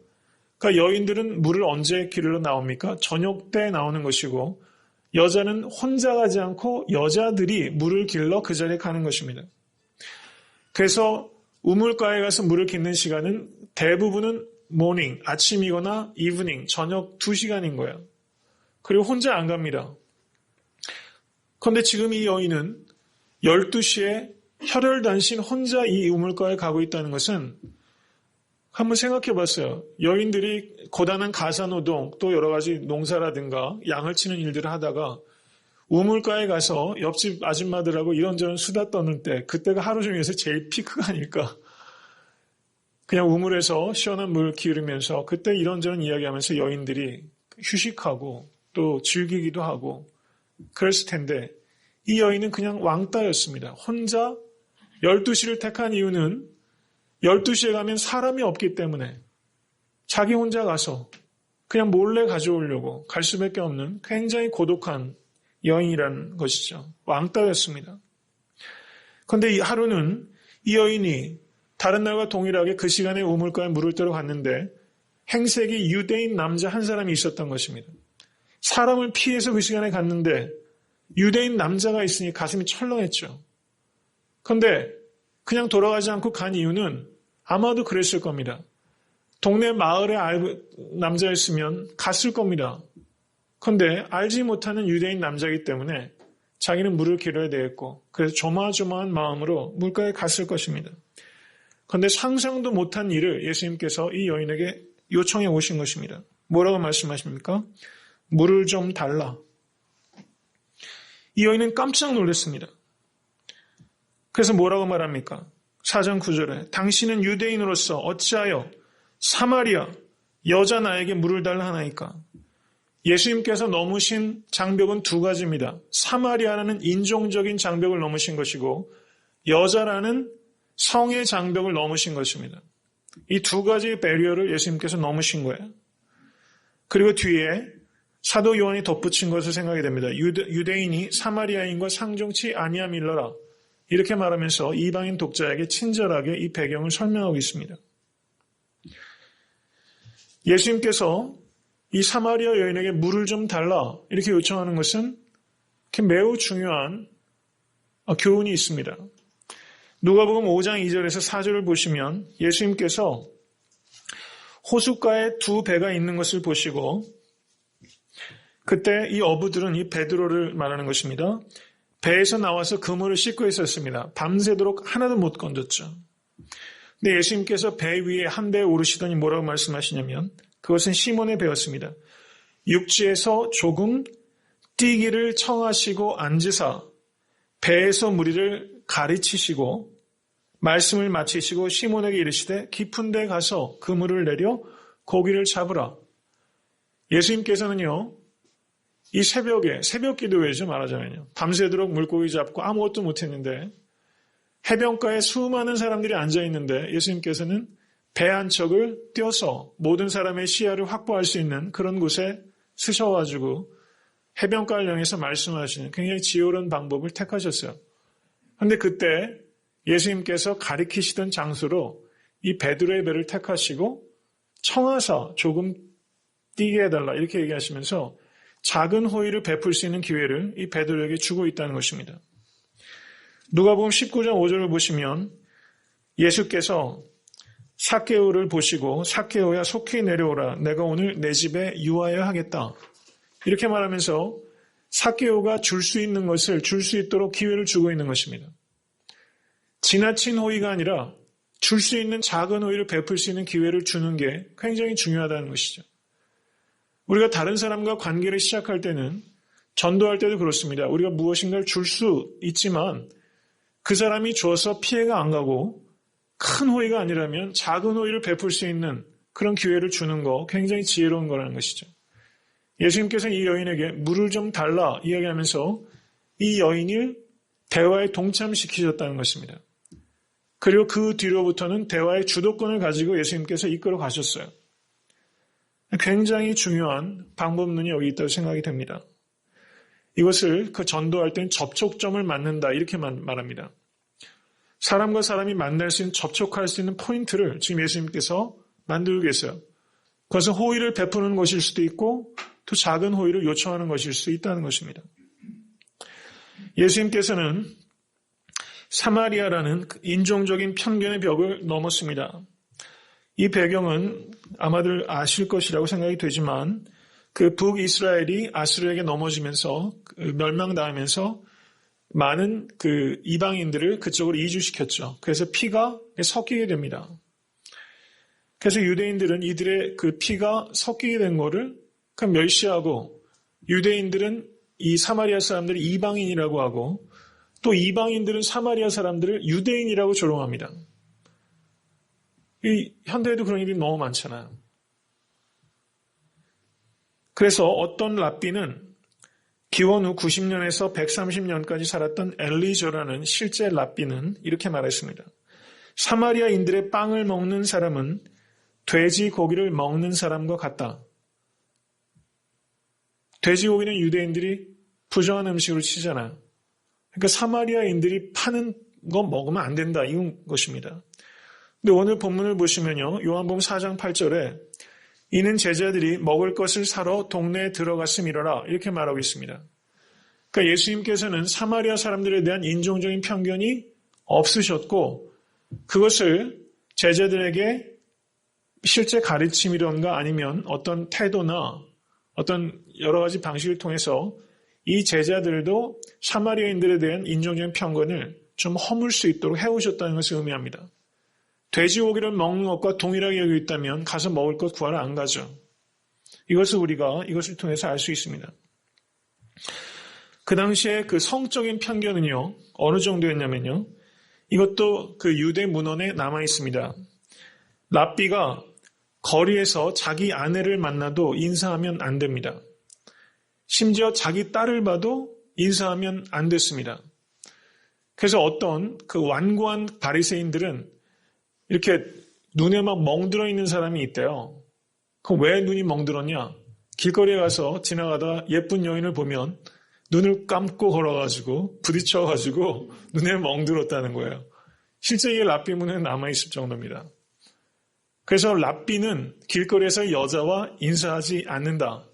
그러니까 여인들은 물을 언제 길러 나옵니까? 저녁 때 나오는 것이고 여자는 혼자 가지 않고 여자들이 물을 길러 그 자리에 가는 것입니다. 그래서 우물가에 가서 물을 깃는 시간은 대부분은 모닝, 아침이거나 이브닝, 저녁 2시간인 거예요. 그리고 혼자 안 갑니다. 그런데 지금 이 여인은 12시에 혈혈단신 혼자 이 우물가에 가고 있다는 것은 한번 생각해 봤어요. 여인들이 고단한 가사노동 또 여러 가지 농사라든가 양을 치는 일들을 하다가 우물가에 가서 옆집 아줌마들하고 이런저런 수다 떠는 때 그때가 하루 중에서 제일 피크가 아닐까. 그냥 우물에서 시원한 물 기울이면서 그때 이런저런 이야기하면서 여인들이 휴식하고 또 즐기기도 하고 그랬을 텐데 이 여인은 그냥 왕따였습니다. 혼자 12시를 택한 이유는 12시에 가면 사람이 없기 때문에 자기 혼자 가서 그냥 몰래 가져오려고 갈 수밖에 없는 굉장히 고독한 여인이라는 것이죠. 왕따였습니다. 그런데 이 하루는 이 여인이 다른 날과 동일하게 그 시간에 우물가에 물을 뜨러 갔는데 행색이 유대인 남자 한 사람이 있었던 것입니다. 사람을 피해서 그 시간에 갔는데 유대인 남자가 있으니 가슴이 철렁했죠. 그런데 그냥 돌아가지 않고 간 이유는 아마도 그랬을 겁니다. 동네 마을의 남자였으면 갔을 겁니다. 그런데 알지 못하는 유대인 남자이기 때문에 자기는 물을 길어야 되겠고 그래서 조마조마한 마음으로 물가에 갔을 것입니다. 그런데 상상도 못한 일을 예수님께서 이 여인에게 요청해 오신 것입니다. 뭐라고 말씀하십니까? 물을 좀 달라. 이 여인은 깜짝 놀랐습니다. 그래서 뭐라고 말합니까? 4장 9절에 당신은 유대인으로서 어찌하여 사마리아 여자 나에게 물을 달라 하나이까? 예수님께서 넘으신 장벽은 두 가지입니다. 사마리아라는 인종적인 장벽을 넘으신 것이고 여자라는 성의 장벽을 넘으신 것입니다. 이 두 가지의 배리어를 예수님께서 넘으신 거예요. 그리고 뒤에 사도 요한이 덧붙인 것을 생각이 됩니다. 유대인이 사마리아인과 상종치 아니함일러라. 이렇게 말하면서 이방인 독자에게 친절하게 이 배경을 설명하고 있습니다. 예수님께서 이 사마리아 여인에게 물을 좀 달라 이렇게 요청하는 것은 매우 중요한 교훈이 있습니다. 누가복음 5장 2절에서 4절을 보시면 예수님께서 호숫가에 두 배가 있는 것을 보시고 그때 이 어부들은 이 베드로를 말하는 것입니다. 배에서 나와서 그물을 씻고 있었습니다. 밤새도록 하나도 못 건졌죠. 근데 예수님께서 배 위에 한 배에 오르시더니 뭐라고 말씀하시냐면 그것은 시몬의 배였습니다. 육지에서 조금 뛰기를 청하시고 앉으사 배에서 무리를 가르치시고 말씀을 마치시고 시몬에게 이르시되 깊은 데 가서 그물을 내려 고기를 잡으라. 예수님께서는요. 이 새벽에 새벽 기도회죠 말하자면요. 밤새도록 물고기 잡고 아무것도 못했는데 해변가에 수많은 사람들이 앉아있는데 예수님께서는 배 한 척을 띄어서 모든 사람의 시야를 확보할 수 있는 그런 곳에 쓰셔가지고 해변가를 향해서 말씀하시는 굉장히 지혜로운 방법을 택하셨어요. 그런데 그때 예수님께서 가리키시던 장소로 이 베드로의 배를 택하시고 청하사 조금 뛰게 해달라 이렇게 얘기하시면서 작은 호의를 베풀 수 있는 기회를 이 베드로에게 주고 있다는 것입니다. 누가복음 19장 5절을 보시면 예수께서 삭개오를 보시고 삭개오야 속히 내려오라 내가 오늘 내 집에 유하여 하겠다. 이렇게 말하면서 삭개오가 줄 수 있는 것을 줄 수 있도록 기회를 주고 있는 것입니다. 지나친 호의가 아니라 줄 수 있는 작은 호의를 베풀 수 있는 기회를 주는 게 굉장히 중요하다는 것이죠. 우리가 다른 사람과 관계를 시작할 때는 전도할 때도 그렇습니다. 우리가 무엇인가를 줄 수 있지만 그 사람이 줘서 피해가 안 가고 큰 호의가 아니라면 작은 호의를 베풀 수 있는 그런 기회를 주는 거 굉장히 지혜로운 거라는 것이죠. 예수님께서 이 여인에게 물을 좀 달라 이야기하면서 이 여인을 대화에 동참시키셨다는 것입니다. 그리고 그 뒤로부터는 대화의 주도권을 가지고 예수님께서 이끌어 가셨어요. 굉장히 중요한 방법론이 여기 있다고 생각이 됩니다. 이것을 그 전도할 때는 접촉점을 만든다 이렇게 말합니다. 사람과 사람이 만날 수 있는 접촉할 수 있는 포인트를 지금 예수님께서 만들고 계세요. 그것은 호의를 베푸는 것일 수도 있고 또 작은 호의를 요청하는 것일 수 있다는 것입니다. 예수님께서는 사마리아라는 인종적인 편견의 벽을 넘었습니다. 이 배경은 아마들 아실 것이라고 생각이 되지만 그 북이스라엘이 아수르에게 넘어지면서 멸망당하면서 많은 그 이방인들을 그쪽으로 이주시켰죠. 그래서 피가 섞이게 됩니다. 그래서 유대인들은 이들의 그 피가 섞이게 된 거를 멸시하고 유대인들은 이 사마리아 사람들을 이방인이라고 하고 또 이방인들은 사마리아 사람들을 유대인이라고 조롱합니다. 이 현대에도 그런 일이 너무 많잖아요. 그래서 어떤 랍비는 기원 후 90년에서 130년까지 살았던 엘리조라는 실제 랍비는 이렇게 말했습니다. 사마리아인들의 빵을 먹는 사람은 돼지 고기를 먹는 사람과 같다. 돼지고기는 유대인들이 부정한 음식으로 치잖아요. 그러니까 사마리아인들이 파는 거 먹으면 안 된다 이런 것입니다. 근데 오늘 본문을 보시면요. 요한복음 4장 8절에 이는 제자들이 먹을 것을 사러 동네에 들어갔음이러라 이렇게 말하고 있습니다. 그러니까 예수님께서는 사마리아 사람들에 대한 인종적인 편견이 없으셨고 그것을 제자들에게 실제 가르침이던가 아니면 어떤 태도나 어떤 여러 가지 방식을 통해서 이 제자들도 사마리아인들에 대한 인종적인 편견을 좀 허물 수 있도록 해오셨다는 것을 의미합니다. 돼지고기를 먹는 것과 동일하게 여기고 있다면 가서 먹을 것 구하러 안 가죠. 이것을 통해서 알 수 있습니다. 그 당시에 그 성적인 편견은요, 어느 정도였냐면요, 이것도 그 유대 문헌에 남아 있습니다. 랍비가 거리에서 자기 아내를 만나도 인사하면 안 됩니다. 심지어 자기 딸을 봐도 인사하면 안 됐습니다. 그래서 어떤 그 완고한 바리새인들은 이렇게 눈에 막 멍들어 있는 사람이 있대요. 그럼 왜 눈이 멍들었냐? 길거리에 가서 지나가다 예쁜 여인을 보면 눈을 감고 걸어가지고 부딪혀가지고 눈에 멍들었다는 거예요. 실제 이게 랍비 문헌에 남아있을 정도입니다. 그래서 랍비는 길거리에서 여자와 인사하지 않는다.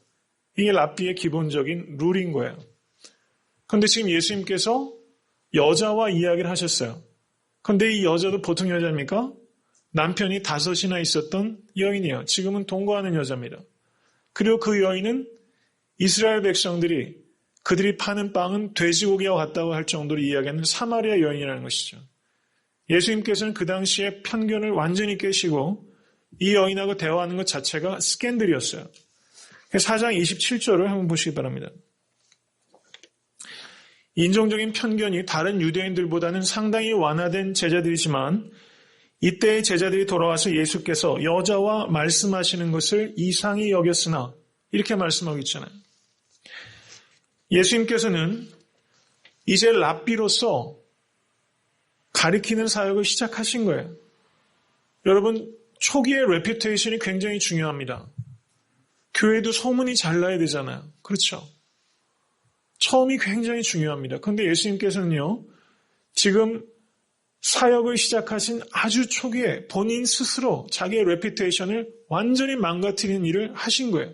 이게 랍비의 기본적인 룰인 거예요. 그런데 지금 예수님께서 여자와 이야기를 하셨어요. 그런데 이 여자도 보통 여자입니까? 남편이 5이나 있었던 여인이에요. 지금은 동거하는 여자입니다. 그리고 그 여인은 이스라엘 백성들이 그들이 파는 빵은 돼지고기와 같다고 할 정도로 이야기하는 사마리아 여인이라는 것이죠. 예수님께서는 그 당시에 편견을 완전히 깨시고 이 여인하고 대화하는 것 자체가 스캔들이었어요. 4장 27절을 한번 보시기 바랍니다. 인종적인 편견이 다른 유대인들보다는 상당히 완화된 제자들이지만 이때의 제자들이 돌아와서 예수께서 여자와 말씀하시는 것을 이상히 여겼으나 이렇게 말씀하고 있잖아요. 예수님께서는 이제 랍비로서 가리키는 사역을 시작하신 거예요. 여러분, 초기의 레퓨테이션이 굉장히 중요합니다. 교회도 소문이 잘 나야 되잖아요. 그렇죠? 처음이 굉장히 중요합니다. 그런데 예수님께서는요, 지금 사역을 시작하신 아주 초기에 본인 스스로 자기의 레퓨테이션을 완전히 망가뜨리는 일을 하신 거예요.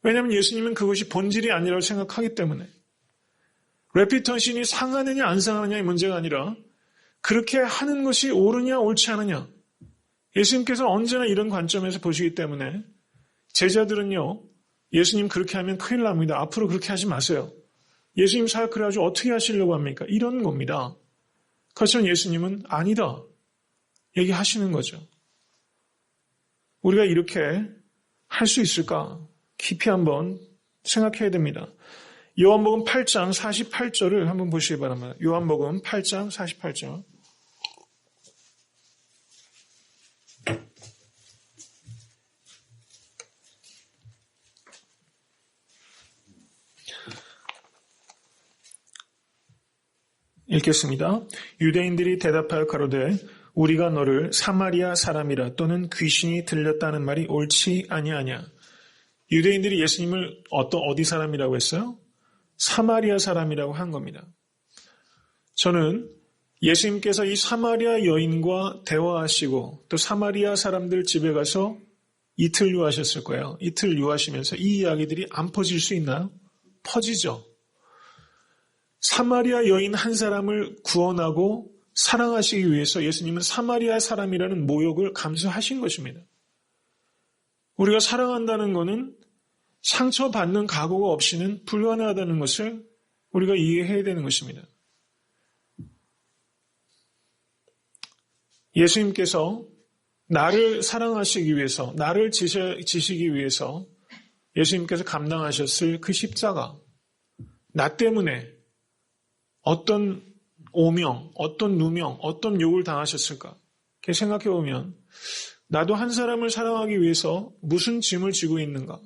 왜냐하면 예수님은 그것이 본질이 아니라고 생각하기 때문에. 레퓨테이션이 상하느냐 안 상하느냐의 문제가 아니라 그렇게 하는 것이 옳으냐 옳지 않으냐. 예수님께서 언제나 이런 관점에서 보시기 때문에 제자들은요, 예수님 그렇게 하면 큰일 납니다. 앞으로 그렇게 하지 마세요. 예수님 사역 그래가지고 어떻게 하시려고 합니까? 이런 겁니다. 그렇지만 예수님은 아니다. 얘기하시는 거죠. 우리가 이렇게 할 수 있을까? 깊이 한번 생각해야 됩니다. 요한복음 8장 48절을 한번 보시기 바랍니다. 요한복음 8장 48절. 읽겠습니다. 유대인들이 대답하여 가로되 우리가 너를 사마리아 사람이라 또는 귀신이 들렸다는 말이 옳지 아니하냐. 유대인들이 예수님을 어디 사람이라고 했어요? 사마리아 사람이라고 한 겁니다. 저는 예수님께서 이 사마리아 여인과 대화하시고 또 사마리아 사람들 집에 가서 이틀 유하셨을 거예요. 이틀 유하시면서 이 이야기들이 안 퍼질 수 있나요? 퍼지죠. 사마리아 여인 한 사람을 구원하고 사랑하시기 위해서 예수님은 사마리아 사람이라는 모욕을 감수하신 것입니다. 우리가 사랑한다는 것은 상처받는 각오가 없이는 불가능하다는 것을 우리가 이해해야 되는 것입니다. 예수님께서 나를 사랑하시기 위해서, 나를 지시기 위해서 예수님께서 감당하셨을 그 십자가, 나 때문에 어떤 오명, 어떤 누명, 어떤 욕을 당하셨을까? 이렇게 생각해 보면 나도 한 사람을 사랑하기 위해서 무슨 짐을 지고 있는가?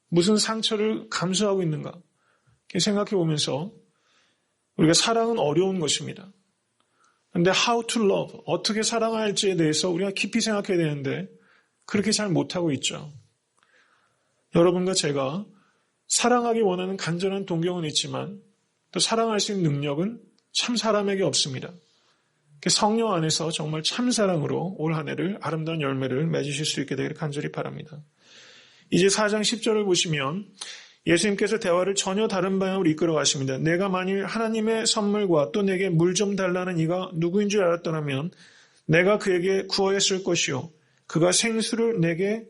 무슨 상처를 감수하고 있는가? 이렇게 생각해 보면서 우리가 사랑은 어려운 것입니다. 그런데 how to love, 어떻게 사랑할지에 대해서 우리가 깊이 생각해야 되는데 그렇게 잘 못하고 있죠. 여러분과 제가 사랑하기 원하는 간절한 동경은 있지만 또 사랑할 수 있는 능력은 참 사람에게 없습니다. 성령 안에서 정말 참사랑으로 올 한 해를 아름다운 열매를 맺으실 수 있게 되기를 간절히 바랍니다. 이제 4장 10절을 보시면 예수님께서 대화를 전혀 다른 방향으로 이끌어 가십니다. 내가 만일 하나님의 선물과 또 내게 물 좀 달라는 이가 누구인 줄 알았더라면 내가 그에게 구하였을 것이요 그가 생수를 내게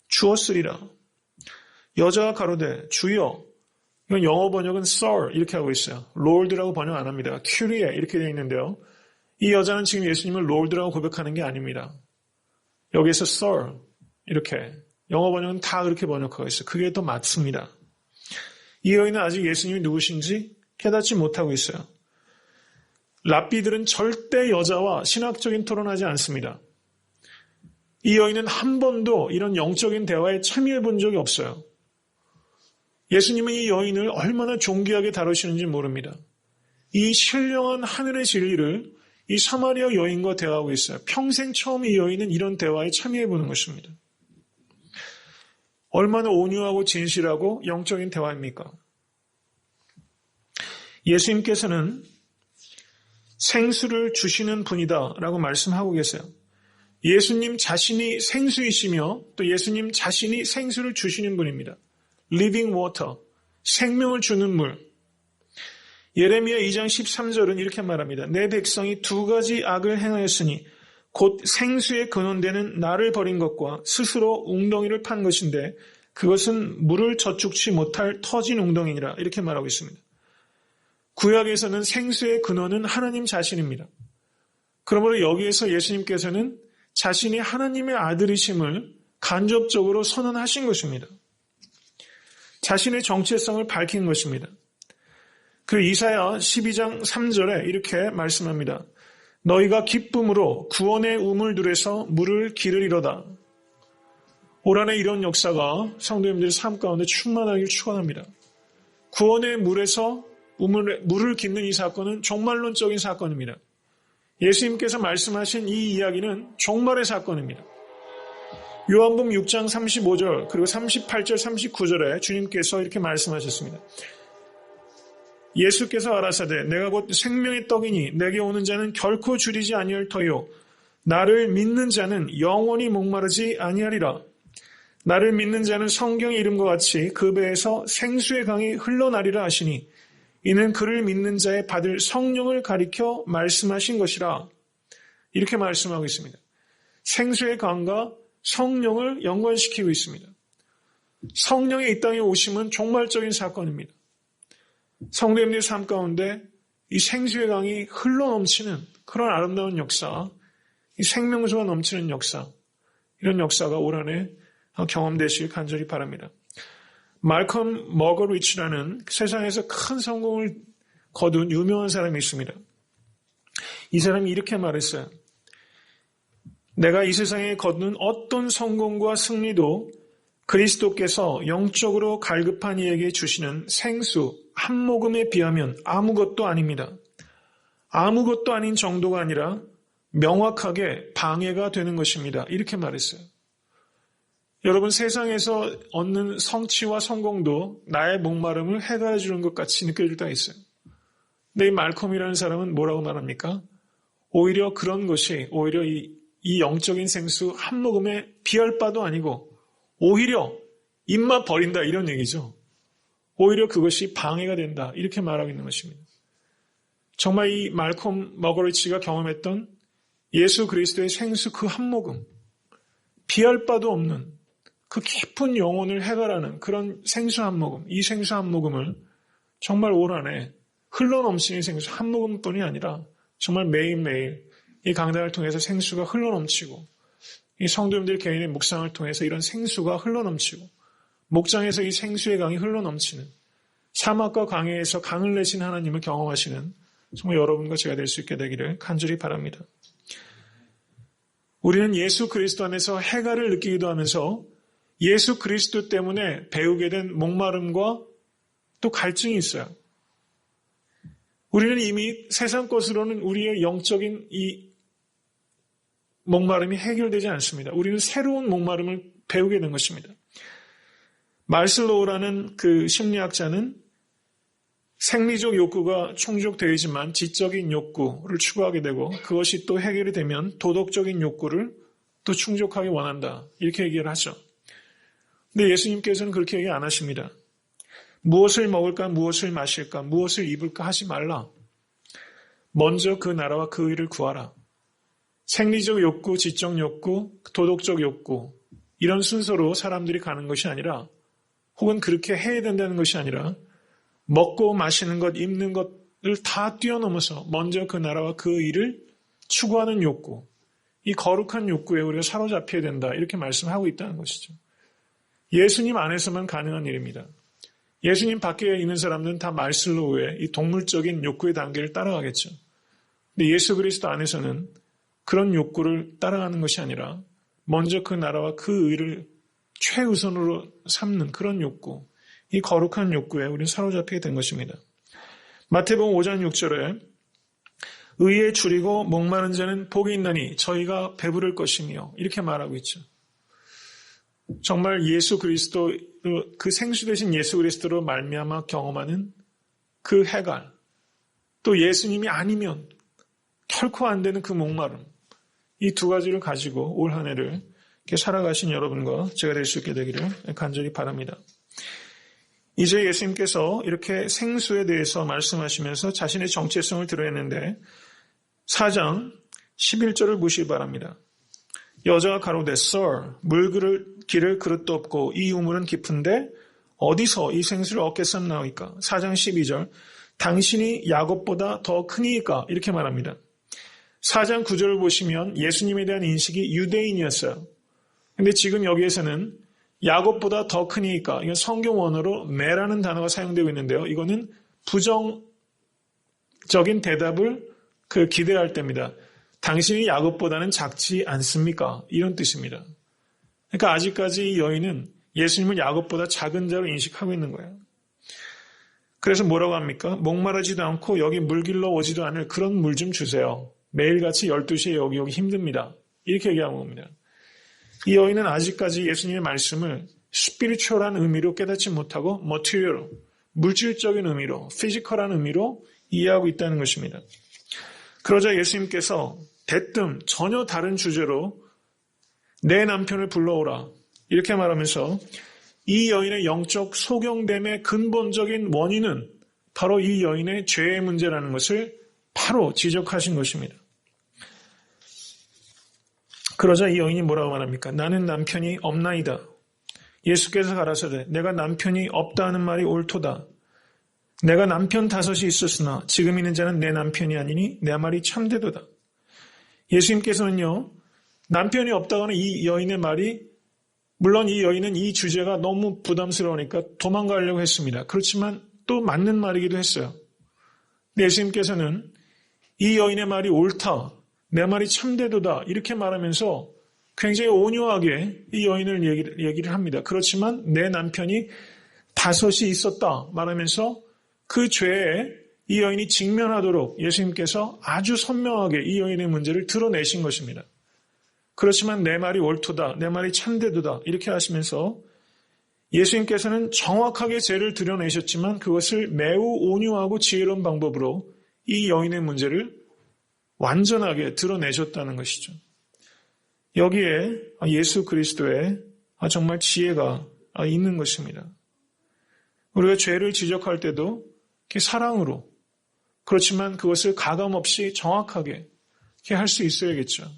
주었으리라. 여자가 가로되 주여, 이건 영어 번역은 Sir 이렇게 하고 있어요. Lord라고 번역 안 합니다. Kyrie 이렇게 되어 있는데요. 이 여자는 지금 예수님을 Lord라고 고백하는 게 아닙니다. 여기에서 Sir 이렇게 영어 번역은 다 그렇게 번역하고 있어요. 그게 더 맞습니다. 이 여인은 아직 예수님이 누구신지 깨닫지 못하고 있어요. 랍비들은 절대 여자와 신학적인 토론하지 않습니다. 이 여인은 한 번도 이런 영적인 대화에 참여해 본 적이 없어요. 예수님은 이 여인을 얼마나 존귀하게 다루시는지 모릅니다. 이 신령한 하늘의 진리를 이 사마리아 여인과 대화하고 있어요. 평생 처음 이 여인은 이런 대화에 참여해 보는 것입니다. 얼마나 온유하고 진실하고 영적인 대화입니까? 예수님께서는 생수를 주시는 분이다 라고 말씀하고 계세요. 예수님 자신이 생수이시며 또 예수님 자신이 생수를 주시는 분입니다. Living water, 생명을 주는 물. 예레미야 2장 13절은 이렇게 말합니다. 내 백성이 두 가지 악을 행하였으니 곧 생수의 근원되는 나를 버린 것과 스스로 웅덩이를 판 것인데 그것은 물을 저축치 못할 터진 웅덩이니라 이렇게 말하고 있습니다. 구약에서는 생수의 근원은 하나님 자신입니다. 그러므로 여기에서 예수님께서는 자신이 하나님의 아들이심을 간접적으로 선언하신 것입니다. 자신의 정체성을 밝힌 것입니다. 그리고 이사야 12장 3절에 이렇게 말씀합니다. 너희가 기쁨으로 구원의 우물들에서 물을 기르리로다. 올 한해 이런 역사가 성도님들의 삶 가운데 충만하길 축원합니다. 구원의 물에서 물을 깃는 이 사건은 종말론적인 사건입니다. 예수님께서 말씀하신 이 이야기는 종말의 사건입니다. 요한복음 6장 35절 그리고 38절 39절에 주님께서 이렇게 말씀하셨습니다. 예수께서 가라사대 내가 곧 생명의 떡이니 내게 오는 자는 결코 줄이지 아니할 터요 나를 믿는 자는 영원히 목마르지 아니하리라. 나를 믿는 자는 성경의 이름과 같이 그 배에서 생수의 강이 흘러나리라 하시니 이는 그를 믿는 자의 받을 성령을 가리켜 말씀하신 것이라. 이렇게 말씀하고 있습니다. 생수의 강과 성령을 연관시키고 있습니다. 성령의 이 땅에 오심은 종말적인 사건입니다. 성도님들의 삶 가운데 이 생수의 강이 흘러넘치는 그런 아름다운 역사, 이 생명수가 넘치는 역사, 이런 역사가 올 한해 경험되시길 간절히 바랍니다. 말컴 머거리치라는 세상에서 큰 성공을 거둔 유명한 사람이 있습니다. 이 사람이 이렇게 말했어요. 내가 이 세상에 거둔 어떤 성공과 승리도 그리스도께서 영적으로 갈급한 이에게 주시는 생수 한 모금에 비하면 아무것도 아닙니다. 아무것도 아닌 정도가 아니라 명확하게 방해가 되는 것입니다. 이렇게 말했어요. 여러분 세상에서 얻는 성취와 성공도 나의 목마름을 해결해 주는 것 같이 느껴질 때가 있어요. 근데 이 말콤이라는 사람은 뭐라고 말합니까? 오히려 그런 것이 오히려 이 영적인 생수 한 모금에 비할 바도 아니고 오히려 입맛 버린다 이런 얘기죠. 오히려 그것이 방해가 된다 이렇게 말하고 있는 것입니다. 정말 이 말콤 머거리치가 경험했던 예수 그리스도의 생수 그 한 모금 비할 바도 없는 그 깊은 영혼을 해결하는 그런 생수 한 모금, 이 생수 한 모금을 정말 올 한해 흘러넘치는 생수 한 모금뿐이 아니라 정말 매일매일 이 강단을 통해서 생수가 흘러넘치고 이 성도님들 개인의 묵상을 통해서 이런 생수가 흘러넘치고 목장에서 이 생수의 강이 흘러넘치는 사막과 광야에서 강을 내신 하나님을 경험하시는 정말 여러분과 제가 될 수 있게 되기를 간절히 바랍니다. 우리는 예수 그리스도 안에서 해갈을 느끼기도 하면서 예수 그리스도 때문에 배우게 된 목마름과 또 갈증이 있어요. 우리는 이미 세상 것으로는 우리의 영적인 이 목마름이 해결되지 않습니다. 우리는 새로운 목마름을 배우게 된 것입니다. 말슬로우라는 그 심리학자는 생리적 욕구가 충족되지만 지적인 욕구를 추구하게 되고 그것이 또 해결이 되면 도덕적인 욕구를 또 충족하기 원한다. 이렇게 얘기를 하죠. 근데 예수님께서는 그렇게 얘기 안 하십니다. 무엇을 먹을까, 무엇을 마실까, 무엇을 입을까 하지 말라. 먼저 그 나라와 그 의를 구하라. 생리적 욕구, 지적 욕구, 도덕적 욕구 이런 순서로 사람들이 가는 것이 아니라 혹은 그렇게 해야 된다는 것이 아니라 먹고 마시는 것, 입는 것을 다 뛰어넘어서 먼저 그 나라와 그 일을 추구하는 욕구, 이 거룩한 욕구에 우리가 사로잡혀야 된다 이렇게 말씀하고 있다는 것이죠. 예수님 안에서만 가능한 일입니다. 예수님 밖에 있는 사람들은 다 말슬로우의 이 동물적인 욕구의 단계를 따라가겠죠. 근데 예수 그리스도 안에서는 그런 욕구를 따라가는 것이 아니라 먼저 그 나라와 그 의를 최우선으로 삼는 그런 욕구, 이 거룩한 욕구에 우리는 사로잡히게 된 것입니다. 마태복음 5장 6절에 의에 줄이고 목마른 자는 복이 있나니 저희가 배부를 것이며 이렇게 말하고 있죠. 정말 예수 그리스도, 그 생수 되신 예수 그리스도로 말미암아 경험하는 그 해갈, 또 예수님이 아니면 결코 안 되는 그 목마름, 이 두 가지를 가지고 올 한 해를 이렇게 살아가신 여러분과 제가 될 수 있게 되기를 간절히 바랍니다. 이제 예수님께서 이렇게 생수에 대해서 말씀하시면서 자신의 정체성을 드러냈는데 4장 11절을 보시기 바랍니다. 여자가 가로되 Sir, 기를 그릇도 없고 이 우물은 깊은데 어디서 이 생수를 얻겠사옵나이까? 4장 12절 당신이 야곱보다 더 크니까 이렇게 말합니다. 4장 9절을 보시면 예수님에 대한 인식이 유대인이었어요. 근데 지금 여기에서는 야곱보다 더 크니까, 이건 성경 원어로 매라는 단어가 사용되고 있는데요. 이거는 부정적인 대답을 기대할 때입니다. 당신이 야곱보다는 작지 않습니까? 이런 뜻입니다. 그러니까 아직까지 이 여인은 예수님을 야곱보다 작은 자로 인식하고 있는 거예요. 그래서 뭐라고 합니까? 목마르지도 않고 여기 물 길러 오지도 않을 그런 물 좀 주세요. 매일같이 12시에 여기 오기 힘듭니다. 이렇게 얘기하는 겁니다. 이 여인은 아직까지 예수님의 말씀을 스피리추얼한 의미로 깨닫지 못하고 머티리얼, 물질적인 의미로, 피지컬한 의미로 이해하고 있다는 것입니다. 그러자 예수님께서 대뜸 전혀 다른 주제로 내 남편을 불러오라 이렇게 말하면서 이 여인의 영적 소경됨의 근본적인 원인은 바로 이 여인의 죄의 문제라는 것을 바로 지적하신 것입니다. 그러자 이 여인이 뭐라고 말합니까? 나는 남편이 없나이다. 예수께서 가라사대 내가 남편이 없다 하는 말이 옳도다. 내가 남편 5이 있었으나 지금 있는 자는 내 남편이 아니니 내 말이 참되도다. 예수님께서는요, 남편이 없다고 하는 이 여인의 말이, 물론 이 여인은 이 주제가 너무 부담스러우니까 도망가려고 했습니다. 그렇지만 또 맞는 말이기도 했어요. 예수님께서는 이 여인의 말이 옳다, 내 말이 참되도다 이렇게 말하면서 굉장히 온유하게 이 여인을 얘기를 합니다. 그렇지만 내 남편이 5이 있었다 말하면서 그 죄에 이 여인이 직면하도록 예수님께서 아주 선명하게 이 여인의 문제를 드러내신 것입니다. 그렇지만 내 말이 옳도다, 내 말이 참되도다 이렇게 하시면서 예수님께서는 정확하게 죄를 드러내셨지만 그것을 매우 온유하고 지혜로운 방법으로 이 여인의 문제를 완전하게 드러내셨다는 것이죠. 여기에 예수 그리스도의 정말 지혜가 있는 것입니다. 우리가 죄를 지적할 때도 이렇게 사랑으로, 그렇지만 그것을 가감없이 정확하게 이렇게 할 수 있어야겠죠.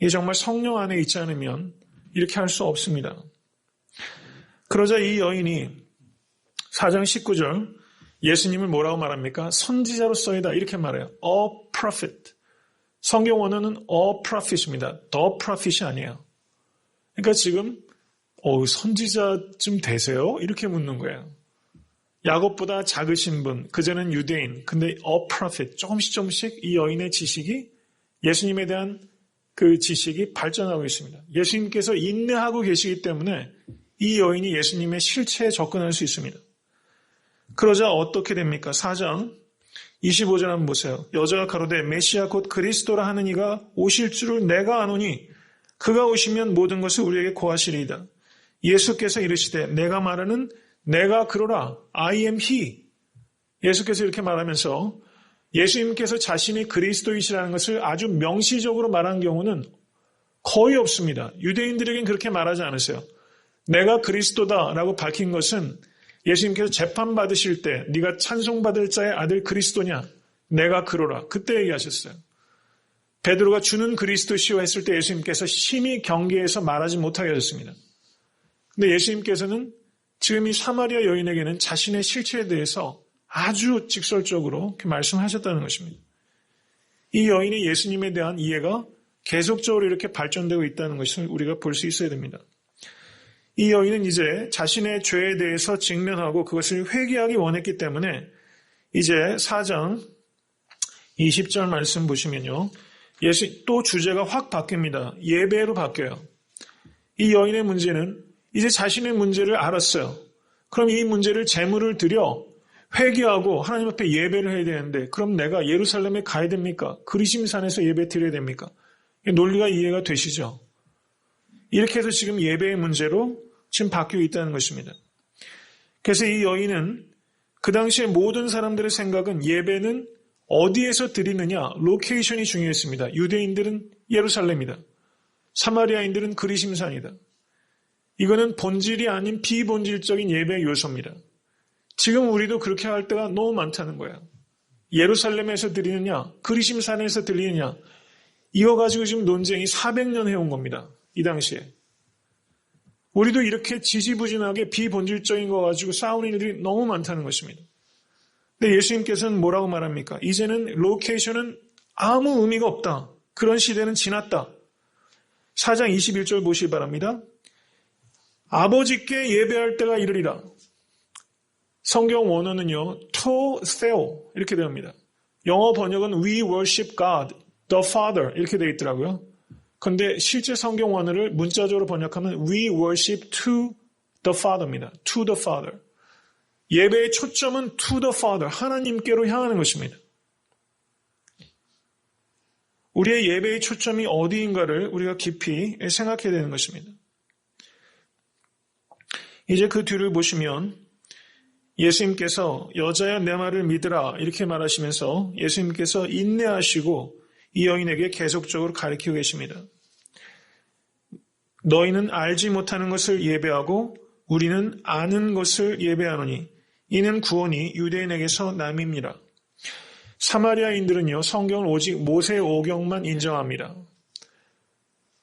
이게 정말 성령 안에 있지 않으면 이렇게 할 수 없습니다. 그러자 이 여인이 4장 19절 예수님을 뭐라고 말합니까? 선지자로서이다 이렇게 말해요. A prophet. 성경 원어는 a prophet입니다. The prophet이 아니에요. 그러니까 지금 선지자쯤 되세요? 이렇게 묻는 거예요. 야곱보다 작으신 분, 그전엔 유대인, 근데 a prophet, 조금씩 이 여인의 지식이, 예수님에 대한 그 지식이 발전하고 있습니다. 예수님께서 인내하고 계시기 때문에 이 여인이 예수님의 실체에 접근할 수 있습니다. 그러자 어떻게 됩니까? 4장 25절 한번 보세요. 여자가 가로되 메시아 곧 그리스도라 하는 이가 오실 줄을 내가 아노니 그가 오시면 모든 것을 우리에게 고하시리이다. 예수께서 이르시되 내가 말하는 내가 그러라 I am he. 예수께서 이렇게 말하면서 예수님께서 자신이 그리스도이시라는 것을 아주 명시적으로 말한 경우는 거의 없습니다. 유대인들에겐 그렇게 말하지 않으세요. 내가 그리스도다라고 밝힌 것은 예수님께서 재판받으실 때 네가 찬송받을 자의 아들 그리스도냐? 내가 그러라. 그때 얘기하셨어요. 베드로가 주는 그리스도시오 했을 때 예수님께서 심히 경계해서 말하지 못하게 하셨습니다. 근데 예수님께서는 지금 이 사마리아 여인에게는 자신의 실체에 대해서 아주 직설적으로 말씀하셨다는 것입니다. 이 여인이 예수님에 대한 이해가 계속적으로 이렇게 발전되고 있다는 것을 우리가 볼 수 있어야 됩니다. 이 여인은 이제 자신의 죄에 대해서 직면하고 그것을 회개하기 원했기 때문에 이제 4장 20절 말씀 보시면요. 또 주제가 확 바뀝니다. 예배로 바뀌어요. 이 여인의 문제는 이제 자신의 문제를 알았어요. 그럼 이 문제를 제물을 드려 회개하고 하나님 앞에 예배를 해야 되는데 그럼 내가 예루살렘에 가야 됩니까? 그리심산에서 예배 드려야 됩니까? 논리가 이해가 되시죠? 이렇게 해서 지금 예배의 문제로 지금 바뀌고 있다는 것입니다. 그래서 이 여인은 그 당시에 모든 사람들의 생각은 예배는 어디에서 드리느냐, 로케이션이 중요했습니다. 유대인들은 예루살렘이다. 사마리아인들은 그리심산이다. 이거는 본질이 아닌 비본질적인 예배의 요소입니다. 지금 우리도 그렇게 할 때가 너무 많다는 거예요. 예루살렘에서 드리느냐, 그리심산에서 드리느냐, 이거 가지고 지금 논쟁이 400년 해온 겁니다. 이 당시에. 우리도 이렇게 지지부진하게 비본질적인 거 가지고 싸우는 일들이 너무 많다는 것입니다. 근데 예수님께서는 뭐라고 말합니까? 이제는 로케이션은 아무 의미가 없다. 그런 시대는 지났다. 4장 21절 보시기 바랍니다. 아버지께 예배할 때가 이르리라. 성경 원어는요, to theo 이렇게 됩니다. 영어 번역은 we worship God, the Father 이렇게 되어 있더라고요. 그런데 실제 성경 원어를 문자적으로 번역하면 we worship to the Father입니다. to the Father. 예배의 초점은 to the Father, 하나님께로 향하는 것입니다. 우리의 예배의 초점이 어디인가를 우리가 깊이 생각해야 되는 것입니다. 이제 그 뒤를 보시면 예수님께서 여자야 내 말을 믿으라 이렇게 말하시면서 예수님께서 인내하시고 이 여인에게 계속적으로 가르치고 계십니다. 너희는 알지 못하는 것을 예배하고 우리는 아는 것을 예배하노니 이는 구원이 유대인에게서 남입니다. 사마리아인들은요, 성경을 오직 모세 오경만 인정합니다.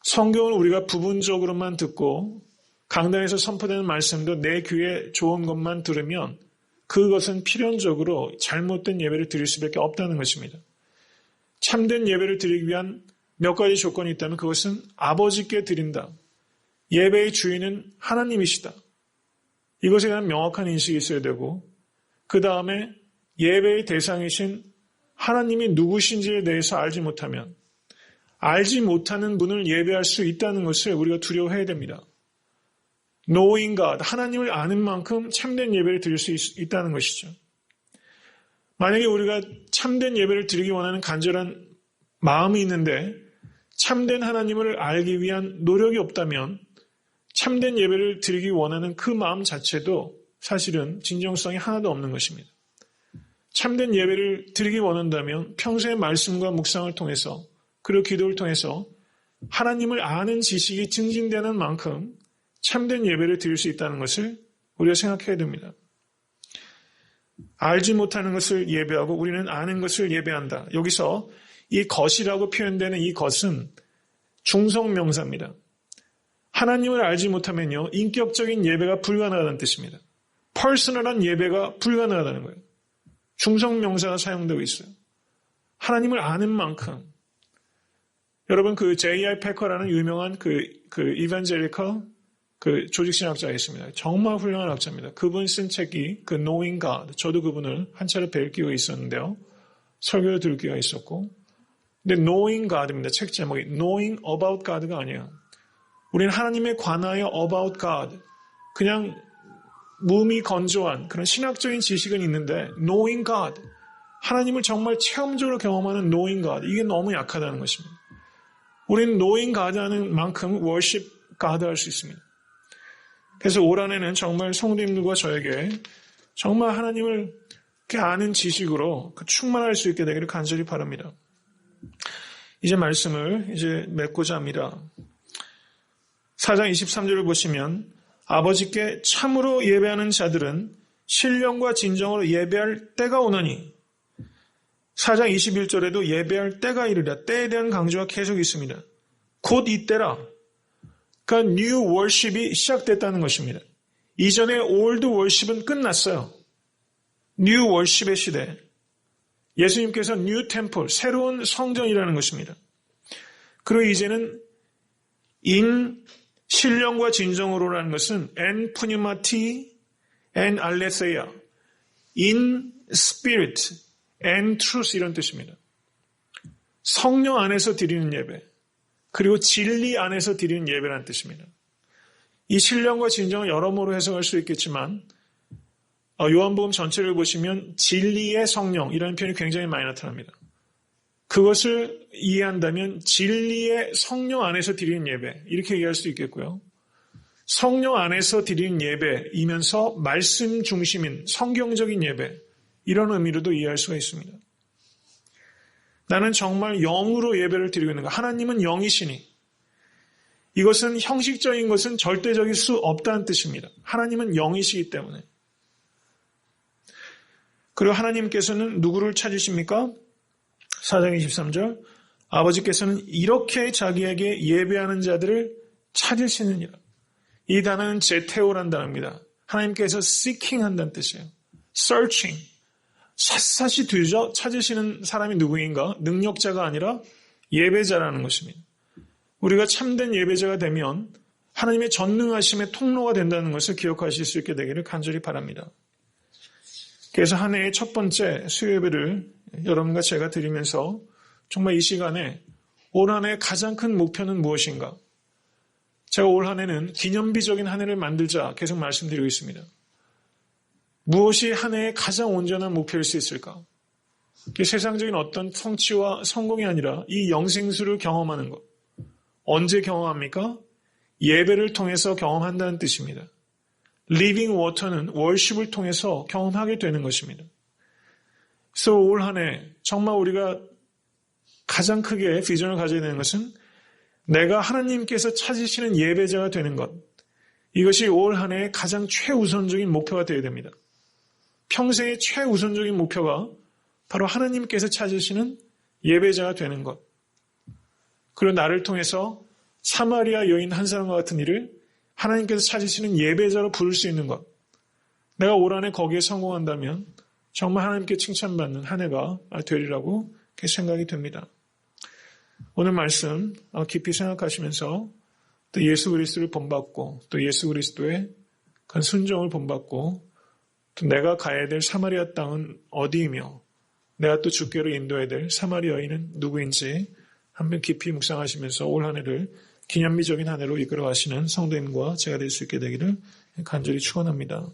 성경을 우리가 부분적으로만 듣고 강단에서 선포되는 말씀도 내 귀에 좋은 것만 들으면 그것은 필연적으로 잘못된 예배를 드릴 수밖에 없다는 것입니다. 참된 예배를 드리기 위한 몇 가지 조건이 있다면 그것은 아버지께 드린다. 예배의 주인은 하나님이시다. 이것에 대한 명확한 인식이 있어야 되고 그 다음에 예배의 대상이신 하나님이 누구신지에 대해서 알지 못하면 알지 못하는 분을 예배할 수 있다는 것을 우리가 두려워해야 됩니다. Knowing God, 하나님을 아는 만큼 참된 예배를 드릴 수 있다는 것이죠. 만약에 우리가 참된 예배를 드리기 원하는 간절한 마음이 있는데 참된 하나님을 알기 위한 노력이 없다면 참된 예배를 드리기 원하는 그 마음 자체도 사실은 진정성이 하나도 없는 것입니다. 참된 예배를 드리기 원한다면 평소의 말씀과 묵상을 통해서 그리고 기도를 통해서 하나님을 아는 지식이 증진되는 만큼 참된 예배를 드릴 수 있다는 것을 우리가 생각해야 됩니다. 알지 못하는 것을 예배하고 우리는 아는 것을 예배한다. 여기서 이 것이라고 표현되는 이 것은 중성명사입니다. 하나님을 알지 못하면요, 인격적인 예배가 불가능하다는 뜻입니다. 퍼스널한 예배가 불가능하다는 거예요. 중성명사가 사용되고 있어요. 하나님을 아는 만큼. 여러분, 그 J.I. 패커라는 유명한 그 이반젤리컬 조직신학자가 있습니다. 정말 훌륭한 학자입니다. 그분 쓴 책이 그 Knowing God. 저도 그분을 한 차례 뵐 기회가 있었는데요. 설교를 들을 기회가 있었고. 근데 Knowing God입니다. 책 제목이 Knowing About God가 아니에요. 우리는 하나님에 관하여 About God. 그냥 몸이 건조한 그런 신학적인 지식은 있는데 Knowing God. 하나님을 정말 체험적으로 경험하는 Knowing God. 이게 너무 약하다는 것입니다. 우리는 Knowing God 하는 만큼 Worship God 할 수 있습니다. 그래서 올 한해는 정말 성도님들과 저에게 정말 하나님을 아는 지식으로 충만할 수 있게 되기를 간절히 바랍니다. 이제 말씀을 이제 맺고자 합니다. 4장 23절을 보시면 아버지께 참으로 예배하는 자들은 신령과 진정으로 예배할 때가 오나니 4장 21절에도 예배할 때가 이르리라. 때에 대한 강조가 계속 있습니다. 곧 이때라. 그러니까 New Worship이 시작됐다는 것입니다. 이전에 올드 월십은 끝났어요. 뉴 월십의 시대. 예수님께서 뉴 템플, 새로운 성전이라는 것입니다. 그리고 이제는 인 신령과 진정으로라는 것은 엔 푸니마티 엔 알레세야, 인 스피릿 엔 트루스 이런 뜻입니다. 성령 안에서 드리는 예배, 그리고 진리 안에서 드리는 예배라는 뜻입니다. 이 신령과 진정을 여러모로 해석할 수 있겠지만 요한복음 전체를 보시면 진리의 성령이라는 표현이 굉장히 많이 나타납니다. 그것을 이해한다면 진리의 성령 안에서 드리는 예배 이렇게 얘기할 수도 있겠고요. 성령 안에서 드리는 예배이면서 말씀 중심인 성경적인 예배 이런 의미로도 이해할 수가 있습니다. 나는 정말 영으로 예배를 드리고 있는가? 하나님은 영이시니 이것은 형식적인 것은 절대적일 수 없다는 뜻입니다. 하나님은 영이시기 때문에. 그리고 하나님께서는 누구를 찾으십니까? 4장 23절 아버지께서는 이렇게 자기에게 예배하는 자들을 찾으시느니라. 이 단어는 제테오란 단어입니다. 하나님께서 seeking 한다는 뜻이에요. searching. 샅샅이 뒤져 찾으시는 사람이 누구인가? 능력자가 아니라 예배자라는 것입니다. 우리가 참된 예배자가 되면 하나님의 전능하심의 통로가 된다는 것을 기억하실 수 있게 되기를 간절히 바랍니다. 그래서 한 해의 첫 번째 수요 예배를 여러분과 제가 드리면서 정말 이 시간에 올 한 해의 가장 큰 목표는 무엇인가? 제가 올 한 해는 기념비적인 한 해를 만들자 계속 말씀드리고 있습니다. 무엇이 한 해의 가장 온전한 목표일 수 있을까? 세상적인 어떤 성취와 성공이 아니라 이 영생수를 경험하는 것. 언제 경험합니까? 예배를 통해서 경험한다는 뜻입니다. Living Water는 월십을 통해서 경험하게 되는 것입니다. 그래서 올 한 해 정말 우리가 가장 크게 비전을 가져야 되는 것은 내가 하나님께서 찾으시는 예배자가 되는 것. 이것이 올 한 해의 가장 최우선적인 목표가 되어야 됩니다. 평생의 최우선적인 목표가 바로 하나님께서 찾으시는 예배자가 되는 것. 그리고 나를 통해서 사마리아 여인 한 사람과 같은 일을 하나님께서 찾으시는 예배자로 부를 수 있는 것. 내가 올 한 해 거기에 성공한다면 정말 하나님께 칭찬받는 한 해가 되리라고 생각이 됩니다. 오늘 말씀 깊이 생각하시면서 또 예수 그리스도를 본받고 또 예수 그리스도의 그 순종을 본받고 또 내가 가야 될 사마리아 땅은 어디이며 내가 또 주께로 인도해야 될 사마리아 여인은 누구인지 한번 깊이 묵상하시면서 올 한 해를 기념비적인 한 해로 이끌어 가시는 성도님과 제가 될 수 있게 되기를 간절히 축원합니다.